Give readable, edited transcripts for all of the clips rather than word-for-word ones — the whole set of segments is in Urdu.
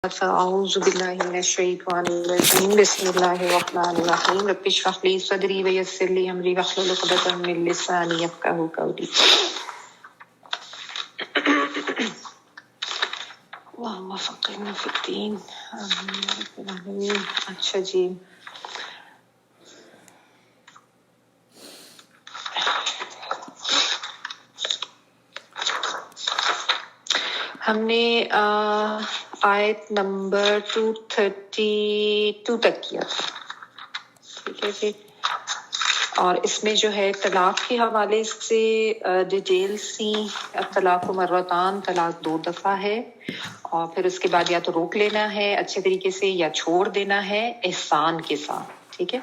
أعوذ بالله من الشيطان الرجيم بسم الله الرحمن الرحيم رب اشرح لي صدري ويسر لي أمري واحلل عقدة من لساني يفقهوا قولي اللهم فقهنا في الدين آمين يا رب العالمين. اچھا جی، ہم نے آیت نمبر 232 تک کیا تھا، ٹھیک ہے جی. اور اس میں جو ہے طلاق کے حوالے سے ڈیٹیلز تھی. طلاق و مرتان، طلاق 2 دفعہ ہے، اور پھر اس کے بعد یا تو روک لینا ہے اچھے طریقے سے یا چھوڑ دینا ہے احسان کے ساتھ، ٹھیک ہے.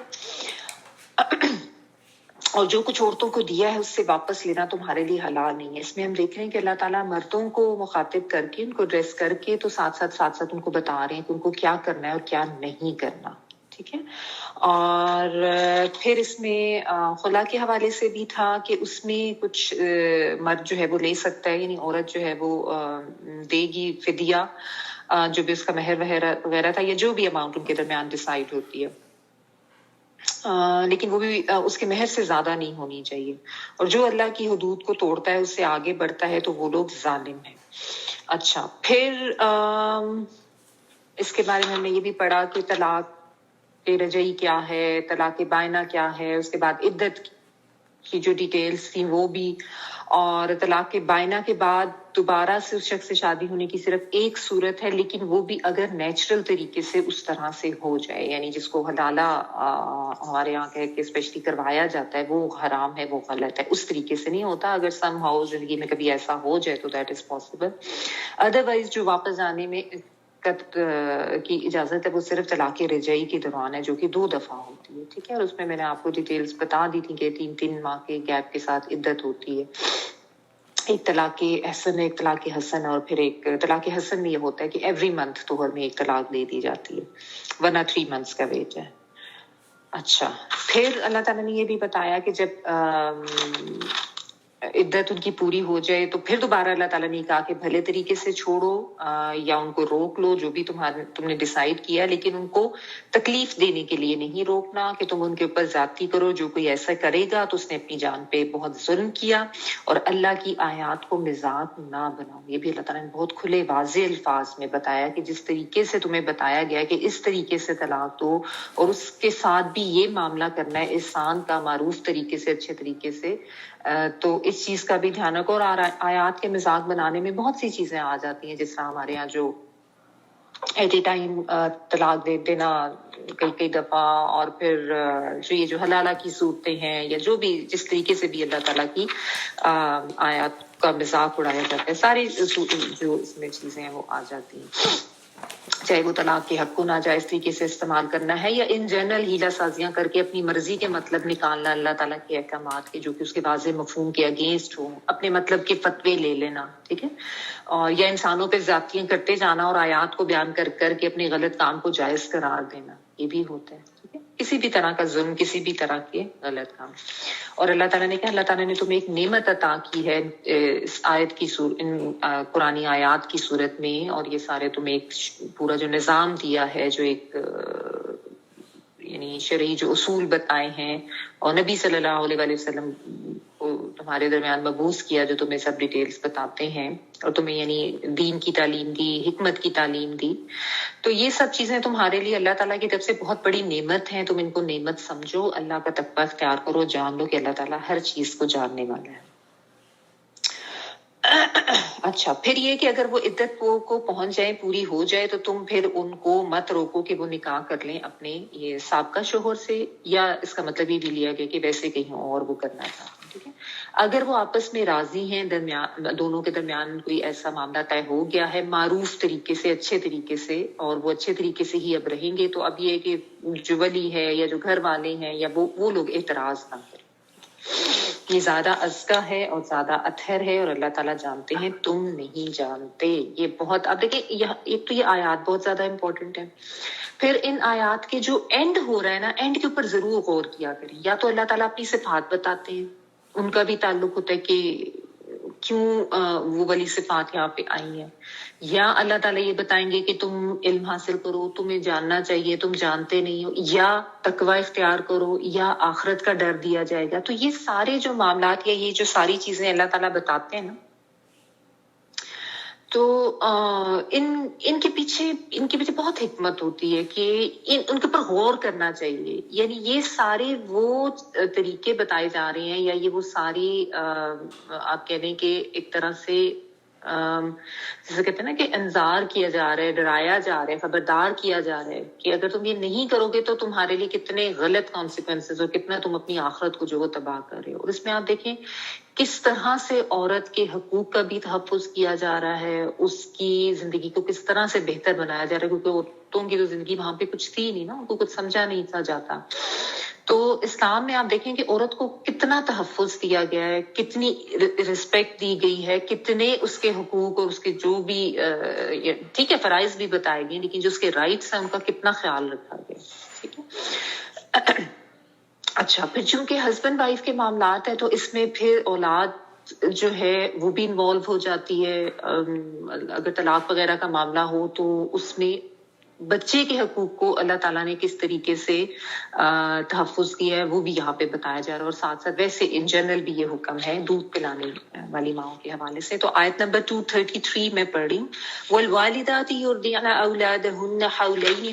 اور جو کچھ عورتوں کو دیا ہے اس سے واپس لینا تمہارے لیے حلال نہیں ہے. اس میں ہم دیکھ رہے ہیں کہ اللہ تعالیٰ مردوں کو مخاطب کر کے، ان کو ڈریس کر کے، تو ساتھ ساتھ ان کو بتا رہے ہیں کہ ان کو کیا کرنا ہے اور کیا نہیں کرنا، ٹھیک ہے. اور پھر اس میں خلا کے حوالے سے بھی تھا کہ اس میں کچھ مرد جو ہے وہ لے سکتا ہے، یعنی عورت جو ہے وہ دے گی فدیہ، جو بھی اس کا مہر وغیرہ تھا، یا جو بھی اماؤنٹ ان کے درمیان ڈیسائیڈ ہوتی ہے، لیکن وہ بھی اس کے مہر سے زیادہ نہیں ہونی چاہیے. اور جو اللہ کی حدود کو توڑتا ہے، اس سے آگے بڑھتا ہے، تو وہ لوگ ظالم ہیں. اچھا، پھر اس کے بارے میں ہم نے یہ بھی پڑھا کہ طلاق رجعی کیا ہے، طلاق بائنہ کیا ہے، اس کے بعد عدت کی جو ڈیٹیلز تھیں وہ بھی. اور طلاق بائنہ کے بعد دوبارہ سے اس شخص سے شادی ہونے کی صرف ایک صورت ہے، لیکن وہ بھی اگر نیچرل طریقے سے اس طرح سے ہو جائے، یعنی جس کو حلالہ ہمارے یہاں کہہ کے اسپیشلی کروایا جاتا ہے، وہ حرام ہے، وہ غلط ہے. اس طریقے سے نہیں ہوتا. اگر سم ہاؤ زندگی میں کبھی ایسا ہو جائے تو دیٹ از پاسبل. ادروائز جو واپس آنے میں کی اجازت ہے وہ صرف طلاق رجعی کے دوران ہے، جو کہ 2 دفعہ ہوتی ہے، ٹھیک ہے. اور اس میں میں نے آپ کو ڈیٹیلز بتا دی تھی کہ 3 ماہ کے گیپ کے ساتھ عدت ہوتی ہے. ایک طلاق حسن ہے، ایک طلاق حسن، اور پھر ایک طلاق حسن میں یہ ہوتا ہے کہ ایوری منتھ توہر میں ایک طلاق دے دی جاتی ہے، ورنہ 3 months کا ویٹ ہے. اچھا، پھر اللہ تعالیٰ نے یہ بھی بتایا کہ جب عدت ان کی پوری ہو جائے تو پھر دوبارہ اللہ تعالیٰ نے کہا کہ بھلے طریقے سے چھوڑو یا ان کو روک لو، جو بھی تم نے ڈیسائیڈ کیا، لیکن ان کو تکلیف دینے کے لیے نہیں روکنا کہ تم ان کے اوپر زیادتی کرو. جو کوئی ایسا کرے گا تو اس نے اپنی جان پہ بہت ظلم کیا، اور اللہ کی آیات کو مذاق نہ بناؤ. یہ بھی اللہ تعالیٰ نے بہت کھلے واضح الفاظ میں بتایا کہ جس طریقے سے تمہیں بتایا گیا کہ اس طریقے سے طلاق دو، اور اس کے ساتھ بھی یہ معاملہ کرنا ہے احسان کا، معروف طریقے سے، اچھے طریقے سے. تو اس چیز کا بھی دھیان رکھو. اور آیات کے مذاق بنانے میں بہت سی چیزیں آ جاتی ہیں، جس طرح ہمارے یہاں جو ایٹ اے ٹائم طلاق دے دینا کئی دفعہ، اور پھر جو یہ جو حلالہ کی صورتیں ہیں، یا جو بھی جس طریقے سے بھی اللہ تعالیٰ کی آیات کا مذاق اڑایا جاتا ہے، ساری جو اس میں چیزیں ہیں وہ آ جاتی ہیں. چاہے وہ طلاق کے حق کو ناجائز طریقے سے استعمال کرنا ہے، یا ان جنرل ہیلا سازیاں کر کے اپنی مرضی کے مطلب نکالنا اللہ تعالیٰ کے احکامات کے، جو کہ اس کے واضح مفہوم کے اگینسٹ ہو، اپنے مطلب کے فتوے لے لینا، ٹھیک ہے. اور یا انسانوں پہ زیادتیاں کرتے جانا اور آیات کو بیان کر کے اپنے غلط کام کو جائز قرار دینا، یہ بھی ہوتا ہے، ٹھیک ہے. کسی بھی طرح کا ظلم، کسی بھی طرح کے غلط کام. اور اللہ تعالیٰ نے کہا، اللہ تعالیٰ نے تمہیں ایک نعمت عطا کی ہے اس آیت کی قرآنی آیات کی صورت میں، اور یہ سارے تمہیں ایک پورا جو نظام دیا ہے، جو ایک یعنی شرعی جو اصول بتائے ہیں، اور نبی صلی اللہ علیہ وآلہ وسلم کو تمہارے درمیان مبعوث کیا، جو تمہیں سب ڈیٹیلز بتاتے ہیں، اور تمہیں یعنی دین کی تعلیم دی، حکمت کی تعلیم دی. تو یہ سب چیزیں تمہارے لیے اللہ تعالیٰ کی طرف سے بہت بڑی نعمت ہیں. تم ان کو نعمت سمجھو، اللہ کا تقویٰ اختیار کرو، جان لو کہ اللہ تعالیٰ ہر چیز کو جاننے والا ہے. اچھا، پھر یہ کہ اگر وہ عدت کو پہنچ جائے، پوری ہو جائے، تو تم پھر ان کو مت روکو کہ وہ نکاح کر لیں اپنے یہ سابقہ شوہر سے، یا اس کا مطلب یہ بھی لیا گیا کہ ویسے کہیں اور وہ کرنا چاہتے ہیں، ٹھیک ہے. اگر وہ آپس میں راضی ہیں، دونوں کے درمیان کوئی ایسا معاملہ طے ہو گیا ہے معروف طریقے سے، اچھے طریقے سے، اور وہ اچھے طریقے سے ہی اب رہیں گے، تو اب یہ کہ جو ولی ہے یا جو گھر والے ہیں یا وہ لوگ اعتراض نہ کریں. یہ زیادہ ازکیٰ ہے اور زیادہ اطہر ہے، اور اللہ تعالیٰ جانتے ہیں، تم نہیں جانتے. یہ بہت، اب دیکھیں ایک تو یہ آیات بہت زیادہ امپورٹنٹ ہے. پھر ان آیات کے جو اینڈ ہو رہا ہے نا، اینڈ کے اوپر ضرور غور کیا کریں. یا تو اللہ تعالیٰ اپنی صفات بتاتے ہیں، ان کا بھی تعلق ہوتا ہے کہ کیوں وہ والی صفات یہاں پہ آئی ہیں. یا اللہ تعالیٰ یہ بتائیں گے کہ تم علم حاصل کرو، تمہیں جاننا چاہیے، تم جانتے نہیں ہو، یا تقوی اختیار کرو، یا آخرت کا ڈر دیا جائے گا. تو یہ سارے جو معاملات یا یہ جو ساری چیزیں اللہ تعالیٰ بتاتے ہیں نا، تو ان کے پیچھے بہت حکمت ہوتی ہے کہ ان کے اوپر غور کرنا چاہیے. یعنی یہ سارے وہ طریقے بتائے جا رہے ہیں، یا یہ وہ ساری آپ کہہ دیں کہ ایک طرح سے جیسے کہتے ہیں نا کہ انذار کیا جا رہا ہے، ڈرایا جا رہا ہے، خبردار کیا جا رہا ہے کہ اگر تم یہ نہیں کرو گے تو تمہارے لیے کتنے غلط کانسیکوینسز اور کتنا تم اپنی آخرت کو جو وہ تباہ کر رہے ہو. اور اس میں آپ دیکھیں کس طرح سے عورت کے حقوق کا بھی تحفظ کیا جا رہا ہے، اس کی زندگی کو کس طرح سے بہتر بنایا جا رہا ہے، کیونکہ عورتوں کی تو زندگی وہاں پہ کچھ تھی نہیں نا، ان کو کچھ سمجھا نہیں تھا جاتا. تو اسلام میں آپ دیکھیں کہ عورت کو کتنا تحفظ دیا گیا ہے، کتنی رسپیکٹ دی گئی ہے، کتنے اس کے حقوق اور اس کے جو بھی ٹھیک ہے فرائض بھی بتائے گئے، لیکن جو اس کے رائٹس ہیں ان کا کتنا خیال رکھا گیا. ٹھیک ہے. اچھا، پھر چونکہ ہسبینڈ وائف کے معاملات ہیں تو اس میں پھر اولاد جو ہے وہ بھی انوالو ہو جاتی ہے. اگر طلاق وغیرہ کا معاملہ ہو تو اس میں بچے کے حقوق کو اللہ تعالیٰ نے کس طریقے سے تحفظ کیا ہے وہ بھی یہاں پہ بتایا جا رہا ہے. اور ساتھ ساتھ ویسے ان جنرل بھی یہ حکم ہے دودھ پلانے والی ماؤں کے حوالے سے. تو آیت نمبر 233 میں پڑھ رہی ہوں. والوالدات يرضعن أولادهن حولين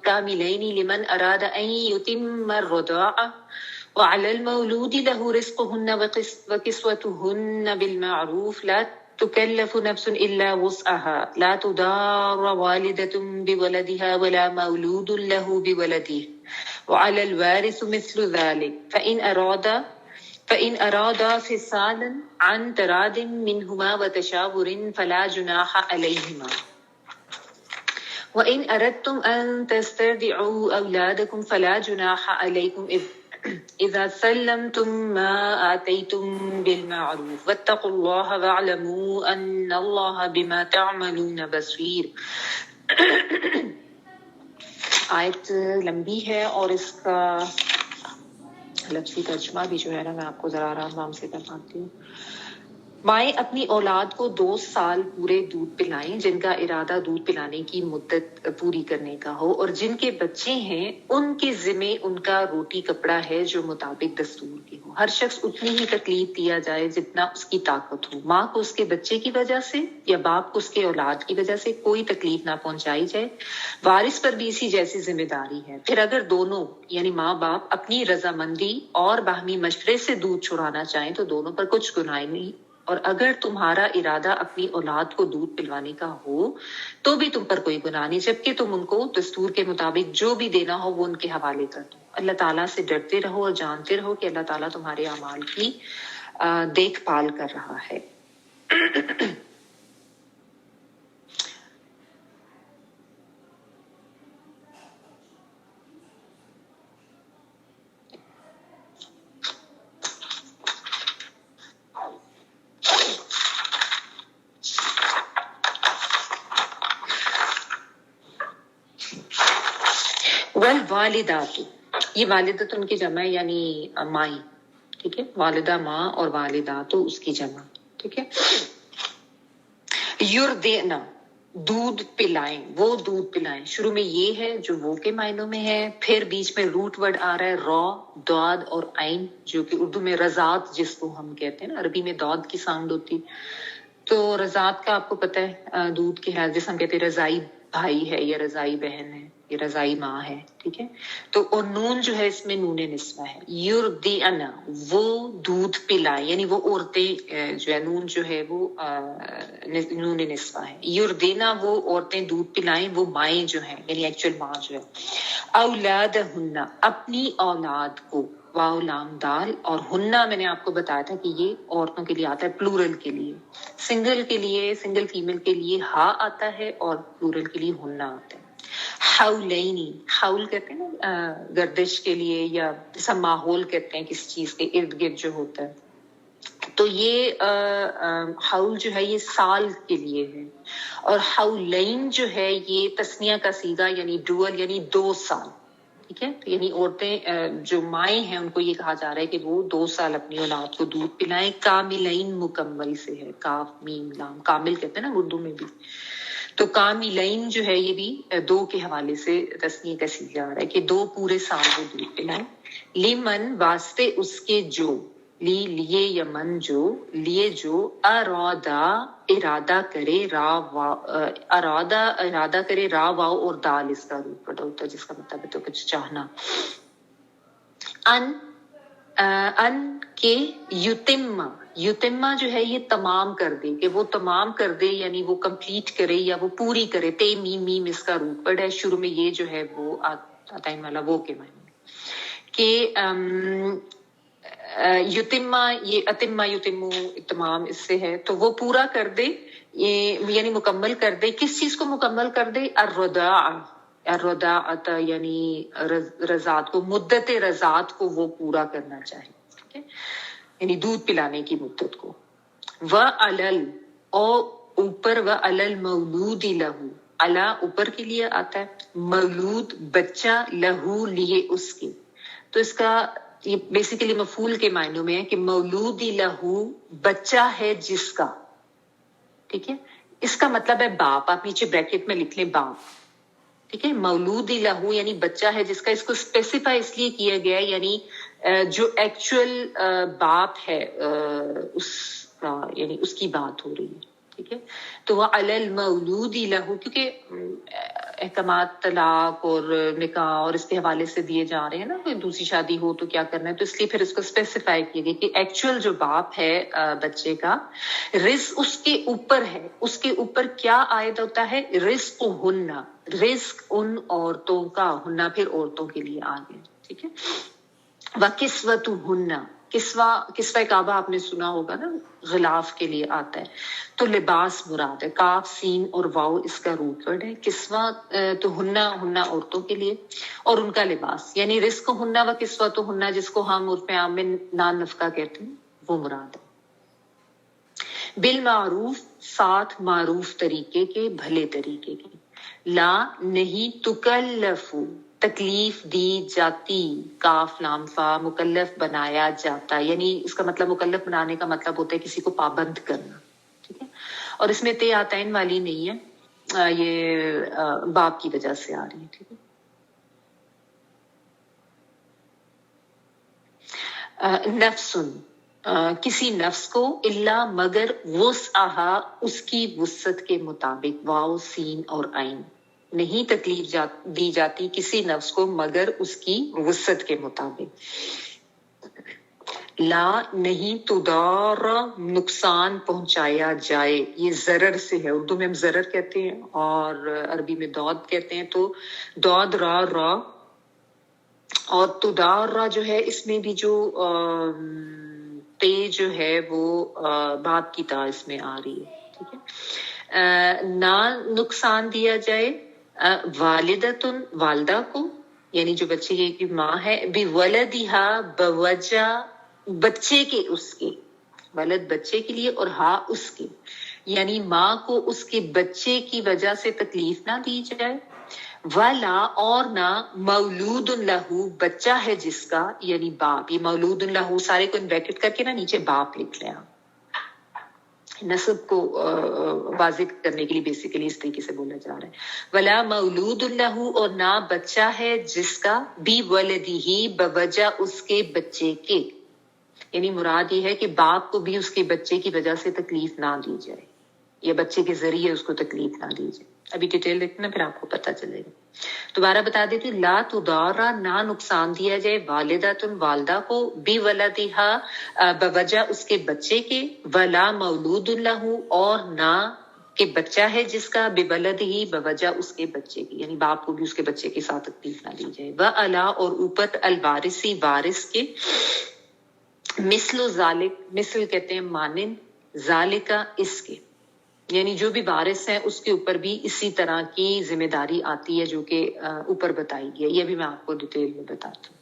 كاملين لمن أراد أن يتم الرضاعة وعلى المولود له رزقهن وكسوتهن بالمعروف لا تكلف نفس إلا وسعها لا تضار والدة بولدها ولا مولود له بولده وعلى الوارث مثل ذلك فإن أرادا فصالا عن تراد منهما وتشاور فلا جناح عليهما وإن أردتم أن تسترضعوا أولادكم فلا جناح عليكم إذا سلمتم ما آتيتم بالمعروف واتقوا الله واعلموا أن الله بما تعملون بصير. آیت لمبی ہے اور اس کا لفظی ترجمہ بھی جو ہے نا میں آپ کو ذرا آرام سے کرواتی ہوں. مائیں اپنی اولاد کو 2 سال پورے دودھ پلائیں جن کا ارادہ دودھ پلانے کی مدت پوری کرنے کا ہو، اور جن کے بچے ہیں ان کے ذمے ان کا روٹی کپڑا ہے جو مطابق دستور کے ہو. ہر شخص اتنی ہی تکلیف دیا جائے جتنا اس کی طاقت ہو. ماں کو اس کے بچے کی وجہ سے یا باپ کو اس کے اولاد کی وجہ سے کوئی تکلیف نہ پہنچائی جائے. وارث پر بھی اسی جیسی ذمہ داری ہے. پھر اگر دونوں یعنی ماں باپ اپنی رضامندی اور باہمی مشورے سے دودھ چھڑانا چاہیں تو دونوں پر کچھ گناہ نہیں. اور اگر تمہارا ارادہ اپنی اولاد کو دودھ پلوانے کا ہو تو بھی تم پر کوئی گناہ نہیں، جبکہ تم ان کو دستور کے مطابق جو بھی دینا ہو وہ ان کے حوالے کر دو. اللہ تعالیٰ سے ڈرتے رہو اور جانتے رہو کہ اللہ تعالیٰ تمہارے اعمال کی دیکھ بھال کر رہا ہے. والوالدات، یہ والدت ان کی جمع ہے یعنی مائی. ٹھیک ہے، والدہ ماں اور والدات اس کی جمع. ٹھیک ہے. یردینا دودھ پلائیں، وہ دودھ پلائیں. شروع میں یہ ہے جو وہ کے معنوں میں ہے، پھر بیچ میں روٹ ورڈ آ رہا ہے را، داد اور عین، جو کہ اردو میں رضات جس کو ہم کہتے ہیں نا، عربی میں داد کی ساؤنڈ ہوتی. تو رضات کا آپ کو پتہ ہے دودھ کے ہے جس ہم کہتے ہیں رضائی بھائی ہے یا رضائی بہن ہے یا رضائی ماں ہے. ٹھیک ہے. تو اور نون جو ہے اس میں نون نسوہ ہے. یردینا وہ دودھ پلائیں، یعنی وہ عورتیں جو ہے، نون جو ہے وہ نون نسوہ ہے. یردینا وہ عورتیں دودھ پلائیں، وہ مائیں جو ہیں یعنی ایکچوئل ماں جو ہے. اولادہن اپنی اولاد کو، واو لام دال، اور ہنہ میں نے آپ کو بتایا تھا کہ یہ عورتوں کے لیے آتا ہے پلورل کے لیے. سنگل کے لیے، سنگل فیمل کے لیے ہا آتا ہے اور پلورل کے لیے ہنہ آتا ہے. حولینی، حول کہتے ہیں نا گردش کے لیے، یا جیسا ماحول کہتے ہیں کسی چیز کے ارد گرد جو ہوتا ہے. تو یہ حول جو ہے یہ سال کے لیے ہے، اور حولین جو ہے یہ تسنیہ کا صیغہ یعنی ڈوئل یعنی 2 سال. ٹھیک ہے. تو یعنی عورتیں جو مائیں ہیں ان کو یہ کہا جا رہا ہے کہ وہ 2 سال اپنی اولاد کو دودھ پلائیں. کاملین مکمل سے ہے, کاف میم لام, کامل کہتے ہیں نا اردو میں بھی. تو کاملین جو ہے یہ بھی 2 کے حوالے سے تسنیہ کا صیغہ آ رہا ہے کہ 2 پورے سال وہ دودھ پلائیں. لمن واسطے اس کے جو, لیے یا من جو, لیے جو, ارادہ کرے, ارادہ کرے را واو اور دال اس کا روپ پڑا ہوتا ہے جس کا مطلب ہے تو کچھ چاہنا. ان کے یتمہ جو ہے یہ تمام کر دے, کہ وہ تمام کر دے یعنی وہ کمپلیٹ کرے یا وہ پوری کرے. تے میم میم اس کا روپ پڑا ہے, شروع میں یہ جو ہے وہ آتا ہے والا وہ کے معنی کہ یتمہ, یہ اتمہ یتمو تمام اس سے ہے, تو وہ پورا کر دے یعنی مکمل کر دے. کس چیز کو مکمل کر دے؟ الرضاعۃ یعنی رضاعت کو, مدت رضاعت کو وہ پورا کرنا چاہے, ٹھیک ہے, یعنی دودھ پلانے کی مدت کو. وعلل اور اوپر, وعلل مولود لہو, علا اوپر کے لیے آتا ہے, مولود بچہ, لہو لیے اس کے. تو اس کا یہ بیسیکلی مفعول کے معنوں میں ہے کہ مولود لہو بچہ ہے جس کا, ٹھیک ہے. اس کا مطلب ہے باپ, آپ نیچے بریکٹ میں لکھ لیں باپ, ٹھیک ہے. مولود لہو یعنی بچہ ہے جس کا, اس کو اسپیسیفائی اس لیے کیا گیا ہے یعنی جو ایکچوئل باپ ہے اس کا, یعنی اس کی بات ہو رہی ہے, ٹھیک ہے. تو وہ علی المولود لہو, کیونکہ احکامات طلاق اور نکاح اور اس کے حوالے سے دیے جا رہے ہیں نا, کوئی دوسری شادی ہو تو کیا کرنا ہے, تو اس لیے پھر اس کو اسپیسیفائی کیا گیا کہ ایکچوئل جو باپ ہے بچے کا, رزق اس کے اوپر ہے. اس کے اوپر کیا عائد ہوتا ہے؟ رزق ہننا, رزق ان عورتوں کا, ہننا پھر عورتوں کے لیے آ گیا, ٹھیک ہے. وَكِسْوَتُهُنَّ, کسوہ کعبہ آپ نے سنا ہوگا نا, غلاف کے لیے آتا ہے, تو لباس مراد ہے. کاف سین اور واو اس کا روٹ ورڈ ہے. کسوہ تو ہننا, ہننا عورتوں کے لیے اور ان کا لباس, یعنی رزق ہننا و کسوۃ ہننا جس کو ہم عرف عام میں نان نفقہ کہتے ہیں وہ مراد ہے. بالمعروف, ساتھ معروف طریقے کے, بھلے طریقے کے. لا نہیں, تکلفو تکلیف دی جاتی, کاف لام فا, مکلف بنایا جاتا, یعنی اس کا مطلب مکلف بنانے کا مطلب ہوتا ہے کسی کو پابند کرنا, ٹھیک ہے. اور اس میں تے آتین والی نہیں ہے, یہ باپ کی وجہ سے آ رہی ہے, ٹھیک ہے. نفسن, کسی نفس کو, الا مگر, وسعہا اس کی وسعت کے مطابق, واو سین اور عین, نہیں تکلیف دی جاتی کسی نفس کو مگر اس کی وسعت کے مطابق. لا نہیں, تدار نقصان پہنچایا جائے, یہ ضرر سے ہے, اردو میں ہم ضرر کہتے ہیں اور عربی میں دود کہتے ہیں, تو دود را را, اور تدار جو ہے اس میں بھی جو تے جو ہے وہ باپ کی تا اس میں آ رہی ہے, ٹھیک ہے. نہ نقصان دیا جائے, والدتن والدہ کو, یعنی جو بچے کی ماں ہے, بولدہا بوجہ بچے کے, اس کے, ولد بچے کے لیے اور ہا اس کے, یعنی ماں کو اس کے بچے کی وجہ سے تکلیف نہ دی جائے. ولا اور نہ, مولود لہو بچہ ہے جس کا, یعنی باپ, یہ مولود لہو سارے کو بریکٹ کر کے نا نیچے باپ لکھ لیں, نسب کو واضح کرنے کے لیے بیسیکلی اس طریقے سے بولا جا رہا ہے. ولا مولود لہو, اور نہ بچہ ہے جس کا, بی ولدہی بوجہ اس کے بچے کے, یعنی مراد یہ ہے کہ باپ کو بھی اس کے بچے کی وجہ سے تکلیف نہ دی جائے یا بچے کے ذریعے اس کو تکلیف نہ دی جائے. ابھی ڈیٹیل دیکھنا پھر آپ کو پتہ چلے گا. دوبارہ بتا دیتی ہوں, لا تدارا نہ نقصان دیا جائے, والدتن والدہ کو, بی ولدہا بوجہ اس کے بچے کے, ولا مولود لہو اور نہ کہ بچہ ہے جس کا, بولدہی بوجہ اس کے بچے کی, یعنی باپ کو بھی اس کے بچے کے ساتھ تکلیف نہ دی جائے. وعلا اور اوپر, الوارثی وارث کے, مثل ذالک, مثل کہتے ہیں مانند, ذالکا اس کے, یعنی جو بھی وارث ہے اس کے اوپر بھی اسی طرح کی ذمہ داری آتی ہے جو کہ اوپر بتائی گئی ہے, یہ بھی میں آپ کو ڈیٹیل میں بتاتی ہوں.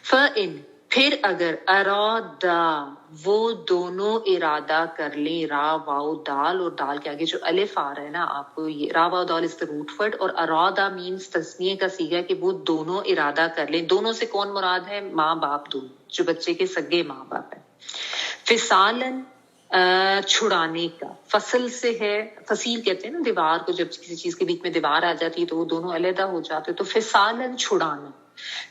فَإِن پھر اگر ارادہ وہ دونوں ارادہ کر لیں، را واو دال، اور دال کے آگے جو الف آ رہا ہے نا آپ کو، یہ را واو دال از دا روٹ ورڈ، اور ارادہ مینس تسنیے کا صیغہ کہ وہ دونوں ارادہ کر لیں. دونوں سے کون مراد ہے؟ ماں باپ دونوں، جو بچے کے سگے ماں باپ ہیں. فصالن چھڑانے کا، فصل سے ہے، فصیل کہتے ہیں نا دیوار کو، جب کسی چیز کے بیچ میں دیوار آ جاتی ہے تو وہ دونوں علیحدہ ہو جاتے، تو فصالن چھڑانا.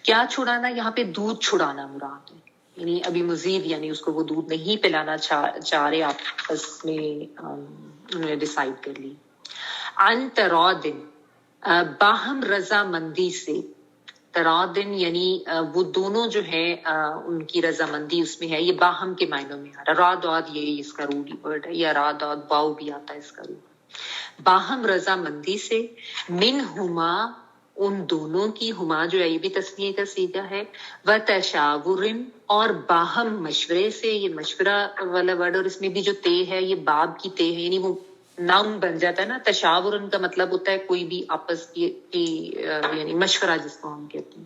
کیا چھڑانا؟ یہاں پہ دودھ چھڑانا مراد ہے، یعنی ابھی مزید یعنی اس کو وہ دودھ نہیں پلانا چاہ رہے، آپس میں انہوں نے ڈیسائیڈ کر لی. عن تراضٍ باہم رضامندی سے، تراضٍ یعنی وہ دونوں جو ہے ان کی رضامندی اس میں ہے، یہ باہم کے معنوں میں آ رہا. را داد یہ اس کا روڈی ورڈ ہے، یا را داد واو بھی آتا ہے اس کا روڈ. باہم رضامندی سے، منہما ان دونوں کی، ہما جو ہے یہ بھی تسنیے کا صیغہ ہے، و تشاور اور باہم مشورے سے، یہ مشورہ والا ورڈ، اور اس میں بھی جو تے ہے یہ باب کی تے ہے، یعنی وہ نام بن جاتا ہے نا. تشاور کا مطلب ہوتا ہے کوئی بھی آپس کی یعنی مشورہ جس کو ہم کہتے ہیں.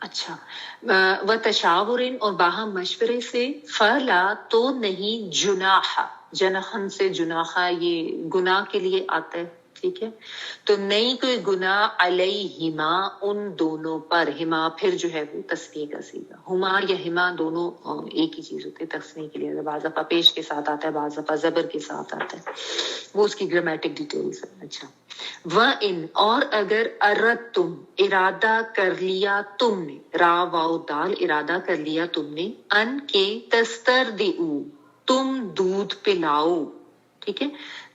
اچھا، و تشاور اور باہم مشورے سے، فلا تو نہیں، جناح، جنحن سے جناح یہ گناہ کے لیے آتا ہے، ٹھیک ہے، تو نہیں کوئی گناہ، علیہما ان دونوں پر، ہما پھر جو ہے وہ تسنیے کا صیغہ، ہما یا ہما دونوں ایک ہی چیز ہوتی ہے تسنیے کے لیے، بعض دفعہ پیش کے ساتھ آتا ہے، بعض دفعہ زبر کے ساتھ آتا ہے، وہ اس کی گرامیٹک ڈیٹیلز ہے. اچھا، وَإِنْ اور اگر اردتم ارادہ کر لیا تم نے، را واو دال ارادہ کر لیا تم نے، ان کے تسترضعوا تم دودھ پلاؤ، ٹھیک ہے،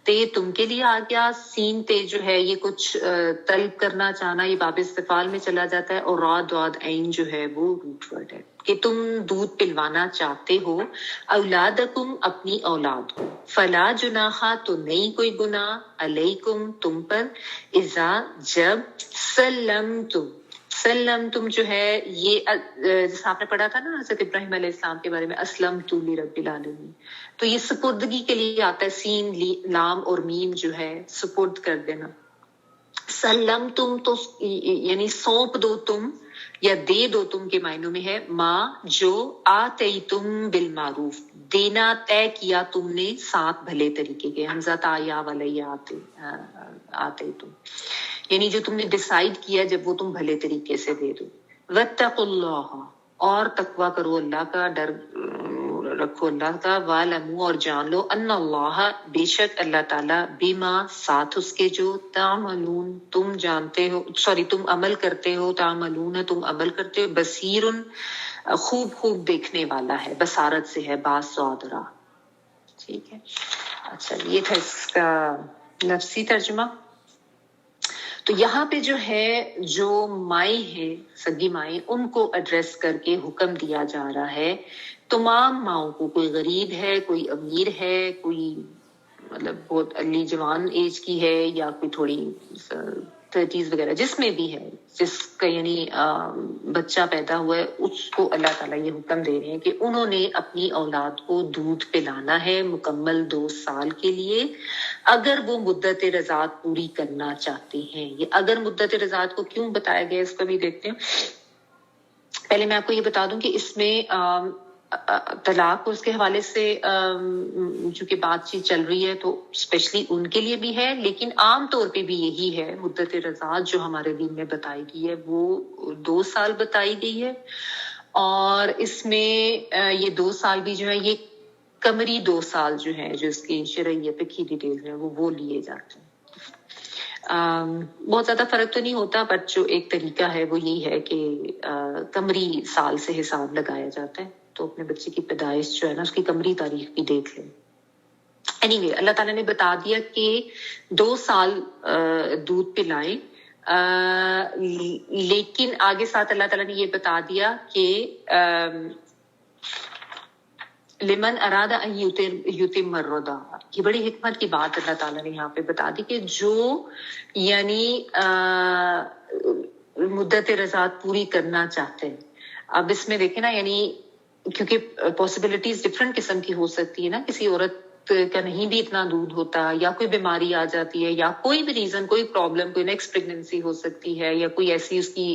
تے تم کے لیے آ گیا، سین تے جو ہے یہ کچھ طلب کرنا چاہنا، یہ باب استفعال میں چلا جاتا ہے، اور را داد عین جو ہے وہ روٹ ورڈ ہے کہ تم دودھ پلوانا چاہتے ہو، اولادکم اپنی اولاد کو، فلا جناح تو نہیں کوئی گناہ، علیکم تم پر، اذا جب، سلمتم جو ہے یہ جیسا آپ نے پڑھا تھا نا حضرت ابراہیم علیہ السلام کے بارے میں، اسلمت لرب العالمین، تو یہ سپردگی کے لیے آتا ہے، سین لام اور میم جو ہے سپرد کر دینا. سلمتم تو یعنی سونپ دو تم یا دے دو تم کے معنوں میں ہے، ماں جو آتیتم بالمعروف دینا طے کیا تم نے ساتھ بھلے طریقے کے، حمزہ تا یا ولی آتے تم، یعنی جو تم نے ڈیسائیڈ کیا جب وہ تم بھلے طریقے سے دے دو. واتقوا اللہ اور تقوی کرو اللہ کا، ڈر رکھو اللہ کا، وَاعْلَمُوا اور جان لو، ان اللہ بے شک اللہ تعالیٰ، بما ساتھ اس کے جو، تعملون تم جانتے ہو، تم عمل کرتے ہو، تعملون تم عمل کرتے ہو، بصیر خوب خوب دیکھنے والا ہے، بصارت سے ہے، باز سواد را. ٹھیک ہے، اچھا یہ تھا اس کا لفظی ترجمہ. تو یہاں پہ جو ہے جو مائیں ہیں، سگی مائیں، ان کو ایڈریس کر کے حکم دیا جا رہا ہے تمام ماؤں کو، کوئی غریب ہے، کوئی امیر ہے، کوئی مطلب بہت علی جوان ایج کی ہے، یا کوئی تھوڑی 30s وغیرہ، جس میں بھی ہے، جس کا یعنی بچہ پیدا ہوا ہے، اس کو اللہ تعالیٰ یہ حکم دے رہے ہیں کہ انہوں نے اپنی اولاد کو دودھ پلانا ہے مکمل 2 سال کے لیے، اگر وہ مدت رضاعت پوری کرنا چاہتے ہیں. یہ اگر مدت رضاعت کو کیوں بتایا گیا اس کو بھی دیکھتے ہیں. پہلے میں آپ کو یہ بتا دوں کہ اس میں طلاق اس کے حوالے سے چونکہ بات چیت چل رہی ہے تو اسپیشلی ان کے لیے بھی ہے، لیکن عام طور پہ بھی یہی ہے، مدت رضاعت جو ہمارے دین میں بتائی گئی ہے وہ 2 سال بتائی گئی ہے، اور اس میں یہ 2 سال بھی جو ہے یہ قمری 2 سال جو ہے، جو اس کی شرعی فقہی ڈیٹیل ہے وہ لیے جاتے ہیں. بہت زیادہ فرق تو نہیں ہوتا، بٹ جو ایک طریقہ ہے وہ یہی ہے کہ قمری سال سے حساب لگایا جاتا ہے، تو اپنے بچے کی پیدائش جو ہے نا اس کی قمری تاریخ بھی دیکھ لیں. anyway اللہ تعالیٰ نے بتا دیا کہ 2 سال دودھ پلائیں، لیکن آگے ساتھ اللہ تعالیٰ نے یہ بتا دیا کہ لمن ارادہ ان یتم الرضاعہ، یہ بڑی حکمت کی بات اللہ تعالیٰ نے یہاں پہ بتا دی کہ جو یعنی مدت رضاعت پوری کرنا چاہتے ہیں. اب اس میں دیکھیں نا، یعنی کیونکہ پاسبلٹیز ڈفرینٹ قسم کی ہو سکتی ہے نا، کسی عورت کا نہیں بھی اتنا دودھ ہوتا، یا کوئی بیماری آ جاتی ہے، یا کوئی بھی ریزن، کوئی پرابلم، کوئی نیکسٹ پریگننسی ہو سکتی ہے، یا کوئی ایسی اس کی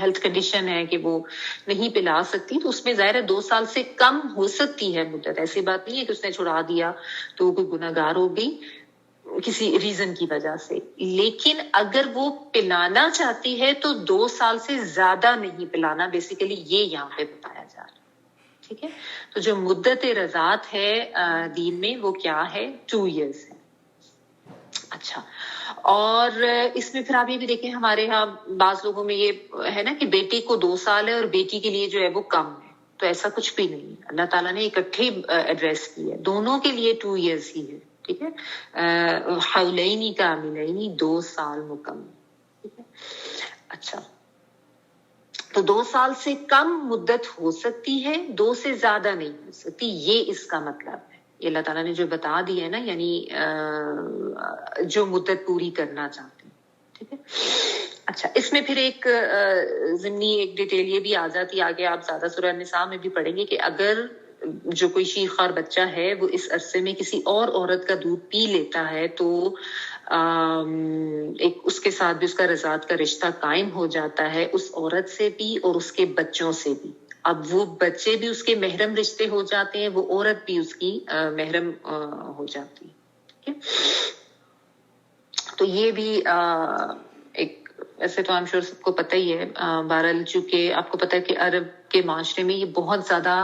ہیلتھ کنڈیشن ہے کہ وہ نہیں پلا سکتی، تو اس میں ظاہر ہے 2 سال سے کم ہو سکتی ہے مدت. ایسی بات نہیں ہے کہ اس نے چھڑا دیا تو وہ کوئی گناہگار ہو گئی کسی ریزن کی وجہ سے. لیکن اگر وہ پلانا چاہتی ہے تو 2 سال سے زیادہ نہیں پلانا، بیسیکلی یہ یہاں پہ بتایا جا رہا ہے. ٹھیک ہے، تو جو مدت رضاعت ہے دین میں وہ کیا ہے؟ 2 ایئرس ہے. اچھا، اور اس میں پھر آپ یہ بھی دیکھیں ہمارے ہاں بعض لوگوں میں یہ ہے نا کہ بیٹے کو 2 سال ہے اور بیٹی کے لیے جو ہے وہ کم ہے، تو ایسا کچھ بھی نہیں. اللہ تعالیٰ نے اکٹھے ایڈریس کی ہے، دونوں کے لیے 2 ایئرس ہی ہے. ٹھیک ہے، حولینی کاملینی، 2 سال مکمل. ٹھیک ہے، اچھا تو 2 سال سے کم مدت ہو سکتی ہے، 2 سے زیادہ نہیں ہو سکتی، یہ اس کا مطلب ہے. یہ اللہ تعالیٰ نے جو بتا دی ہے نا، یعنی جو مدت پوری کرنا چاہتے ہیں. ٹھیک ہے، اچھا اس میں پھر ایک ضمنی ایک ڈیٹیل یہ بھی آ جاتی ہے، آگے آپ زیادہ سورہ النساء میں بھی پڑھیں گے کہ اگر جو کوئی شیرخوار بچہ ہے وہ اس عرصے میں کسی اور عورت کا دودھ پی لیتا ہے تو ایک اس کے ساتھ بھی اس کا رضاعت کا رشتہ قائم ہو جاتا ہے، اس عورت سے بھی اور اس کے بچوں سے بھی. اب وہ بچے بھی اس کے محرم رشتے ہو جاتے ہیں، وہ عورت بھی اس کی محرم ہو جاتی ہے. ٹھیک ہے، تو یہ بھی ایک ایسے تو I'm sure سب کو پتہ ہی ہے. بہرحال چونکہ آپ کو پتہ ہے کہ عرب کے معاشرے میں یہ بہت زیادہ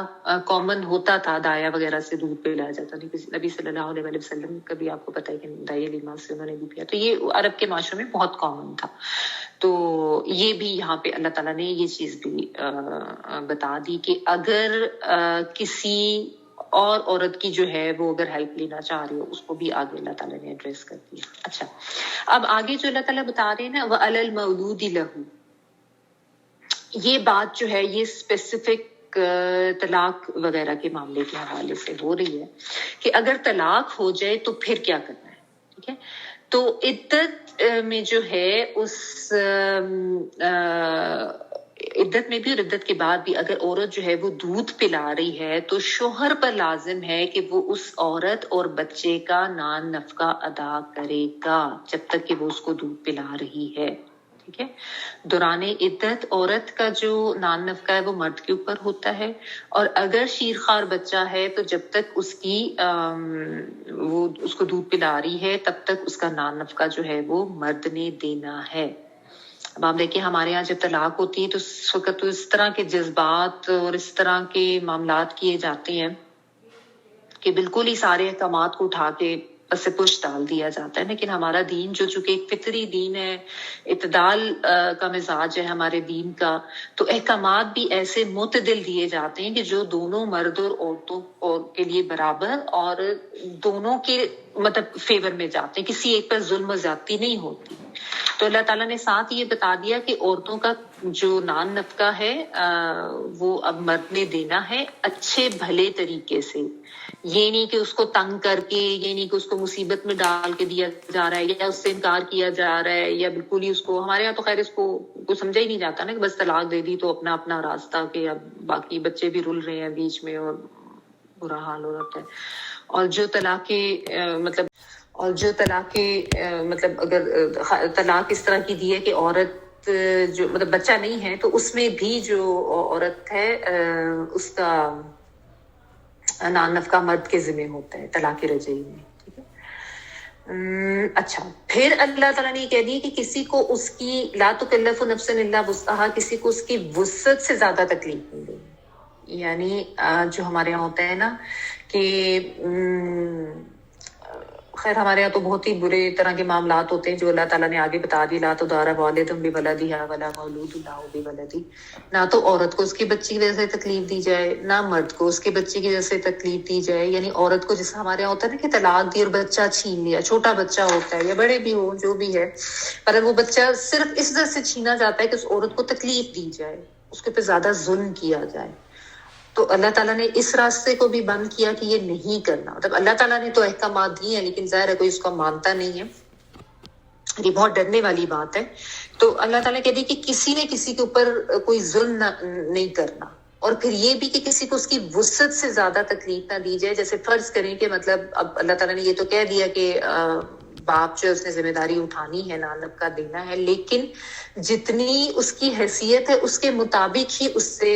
کامن ہوتا تھا، دایا وغیرہ سے دودھ پلایا جاتا تھا. نبی صلی اللہ علیہ وسلم کا بھی آپ کو پتہ ہے کہ دائی علیمہ سے انہوں نے بھی پیا، تو یہ عرب کے معاشرے میں بہت کامن تھا. تو یہ بھی یہاں پہ اللہ تعالیٰ نے یہ چیز بھی بتا دی کہ اگر کسی اور عورت کی جو ہے وہ اگر ہیلپ لینا چاہ رہی ہو، اس کو بھی آگے اللہ تعالیٰ نے ایڈریس کر دیا. اچھا اب آگے جو اللہ تعالیٰ بتا رہے ہیں نا، وَعَلَى الْمَوْلُودِ لَهُ، یہ بات جو ہے یہ اسپیسیفک طلاق وغیرہ کے معاملے کے حوالے سے ہو رہی ہے کہ اگر طلاق ہو جائے تو پھر کیا کرنا ہے. ٹھیک ہے، تو عدت میں جو ہے اس عدت میں بھی اور عدت کے بعد بھی اگر عورت جو ہے وہ دودھ پلا رہی ہے تو شوہر پر لازم ہے کہ وہ اس عورت اور بچے کا نان نفقہ ادا کرے گا جب تک کہ وہ اس کو دودھ پلا رہی ہے. ٹھیک ہے، دوران عدت عورت کا جو نان نفقہ ہے وہ مرد کے اوپر ہوتا ہے، اور اگر شیرخوار بچہ ہے تو جب تک اس کی وہ اس کو دودھ پلا رہی ہے تب تک اس کا نان نفقہ جو ہے وہ مرد نے دینا ہے. اب آپ دیکھیں ہمارے یہاں جب طلاق ہوتی ہے تو اس وقت تو اس طرح کے جذبات اور اس طرح کے معاملات کیے جاتے ہیں کہ بالکل ہی سارے احکامات کو اٹھا کے پس پش ڈال دیا جاتا ہے. لیکن ہمارا دین جو چونکہ ایک فطری دین ہے، اعتدال کا مزاج ہے ہمارے دین کا، تو احکامات بھی ایسے معتدل دیے جاتے ہیں کہ جو دونوں مرد اور عورتوں کے لیے برابر اور دونوں کے مطلب فیور میں جاتے ہیں، کسی ایک پر ظلم و زیادتی نہیں ہوتی. تو اللہ تعالیٰ نے ساتھ یہ بتا دیا کہ عورتوں کا جو نان نفقہ ہے وہ اب مرد نے دینا ہے اچھے بھلے طریقے سے. یہ نہیں کہ اس کو تنگ کر کے، یہ نہیں کہ اس کو مصیبت میں ڈال کے دیا جا رہا ہے یا اس سے انکار کیا جا رہا ہے یا بالکل ہی اس کو، ہمارے یہاں تو خیر اس کو سمجھا ہی نہیں جاتا نا کہ بس طلاق دے دی تو اپنا اپنا راستہ، کہ اب باقی بچے بھی رل رہے ہیں بیچ میں اور برا حال ہو رہا ہے. اور جو طلاق کے مطلب اگر طلاق اس طرح کی دی ہے کہ عورت جو مطلب بچہ نہیں ہے تو اس میں بھی جو عورت ہے اس کا نان نفقہ مرد کے ذمہ ہوتا ہے طلاق رجعی میں. ٹھیک ہے، اچھا پھر اللہ تعالیٰ نے یہ کہہ دیا کہ کسی کو اس کی لا تکلف نفس الا وسعها، کسی کو اس کی وسعت سے زیادہ تکلیف نہیں دینی. یعنی جو ہمارے یہاں ہوتا ہے نا کہ خیر ہمارے یہاں تو بہت ہی برے طرح کے معاملات ہوتے ہیں جو اللہ تعالیٰ نے آگے بتا دی، لا تضار والدۃ بولدها ولا مولود له بولده، نہ تو عورت کو اس کی بچی کی وجہ سے تکلیف دی جائے، نہ مرد کو اس کے بچے کی وجہ سے تکلیف دی جائے. یعنی عورت کو جیسا ہمارے یہاں ہوتا ہے نا کہ طلاق دی اور بچہ چھین لیا، چھوٹا بچہ ہوتا ہے یا بڑے بھی ہو جو بھی ہے، پر وہ بچہ صرف اس وجہ سے چھینا جاتا ہے کہ اس عورت کو تکلیف دی جائے، اس کے اوپر زیادہ ظلم کیا جائے. تو اللہ تعالیٰ نے اس راستے کو بھی بند کیا کہ یہ نہیں کرنا. مطلب اللہ تعالیٰ نے تو احکامات دیے ہیں لیکن ظاہر ہے کوئی اس کو مانتا نہیں ہے، یہ بہت ڈرنے والی بات ہے. تو اللہ تعالیٰ کہہ دی کہ کسی نے کسی کے اوپر کوئی ظلم نہیں کرنا، اور پھر یہ بھی کہ کسی کو اس کی وسعت سے زیادہ تکلیف نہ دی جائے. جیسے فرض کریں کہ مطلب اب اللہ تعالیٰ نے یہ تو کہہ دیا کہ باپ جو ہے اس نے ذمہ داری اٹھانی ہے، نانب کا دینا ہے، لیکن جتنی اس کی حیثیت ہے اس کے مطابق ہی اس سے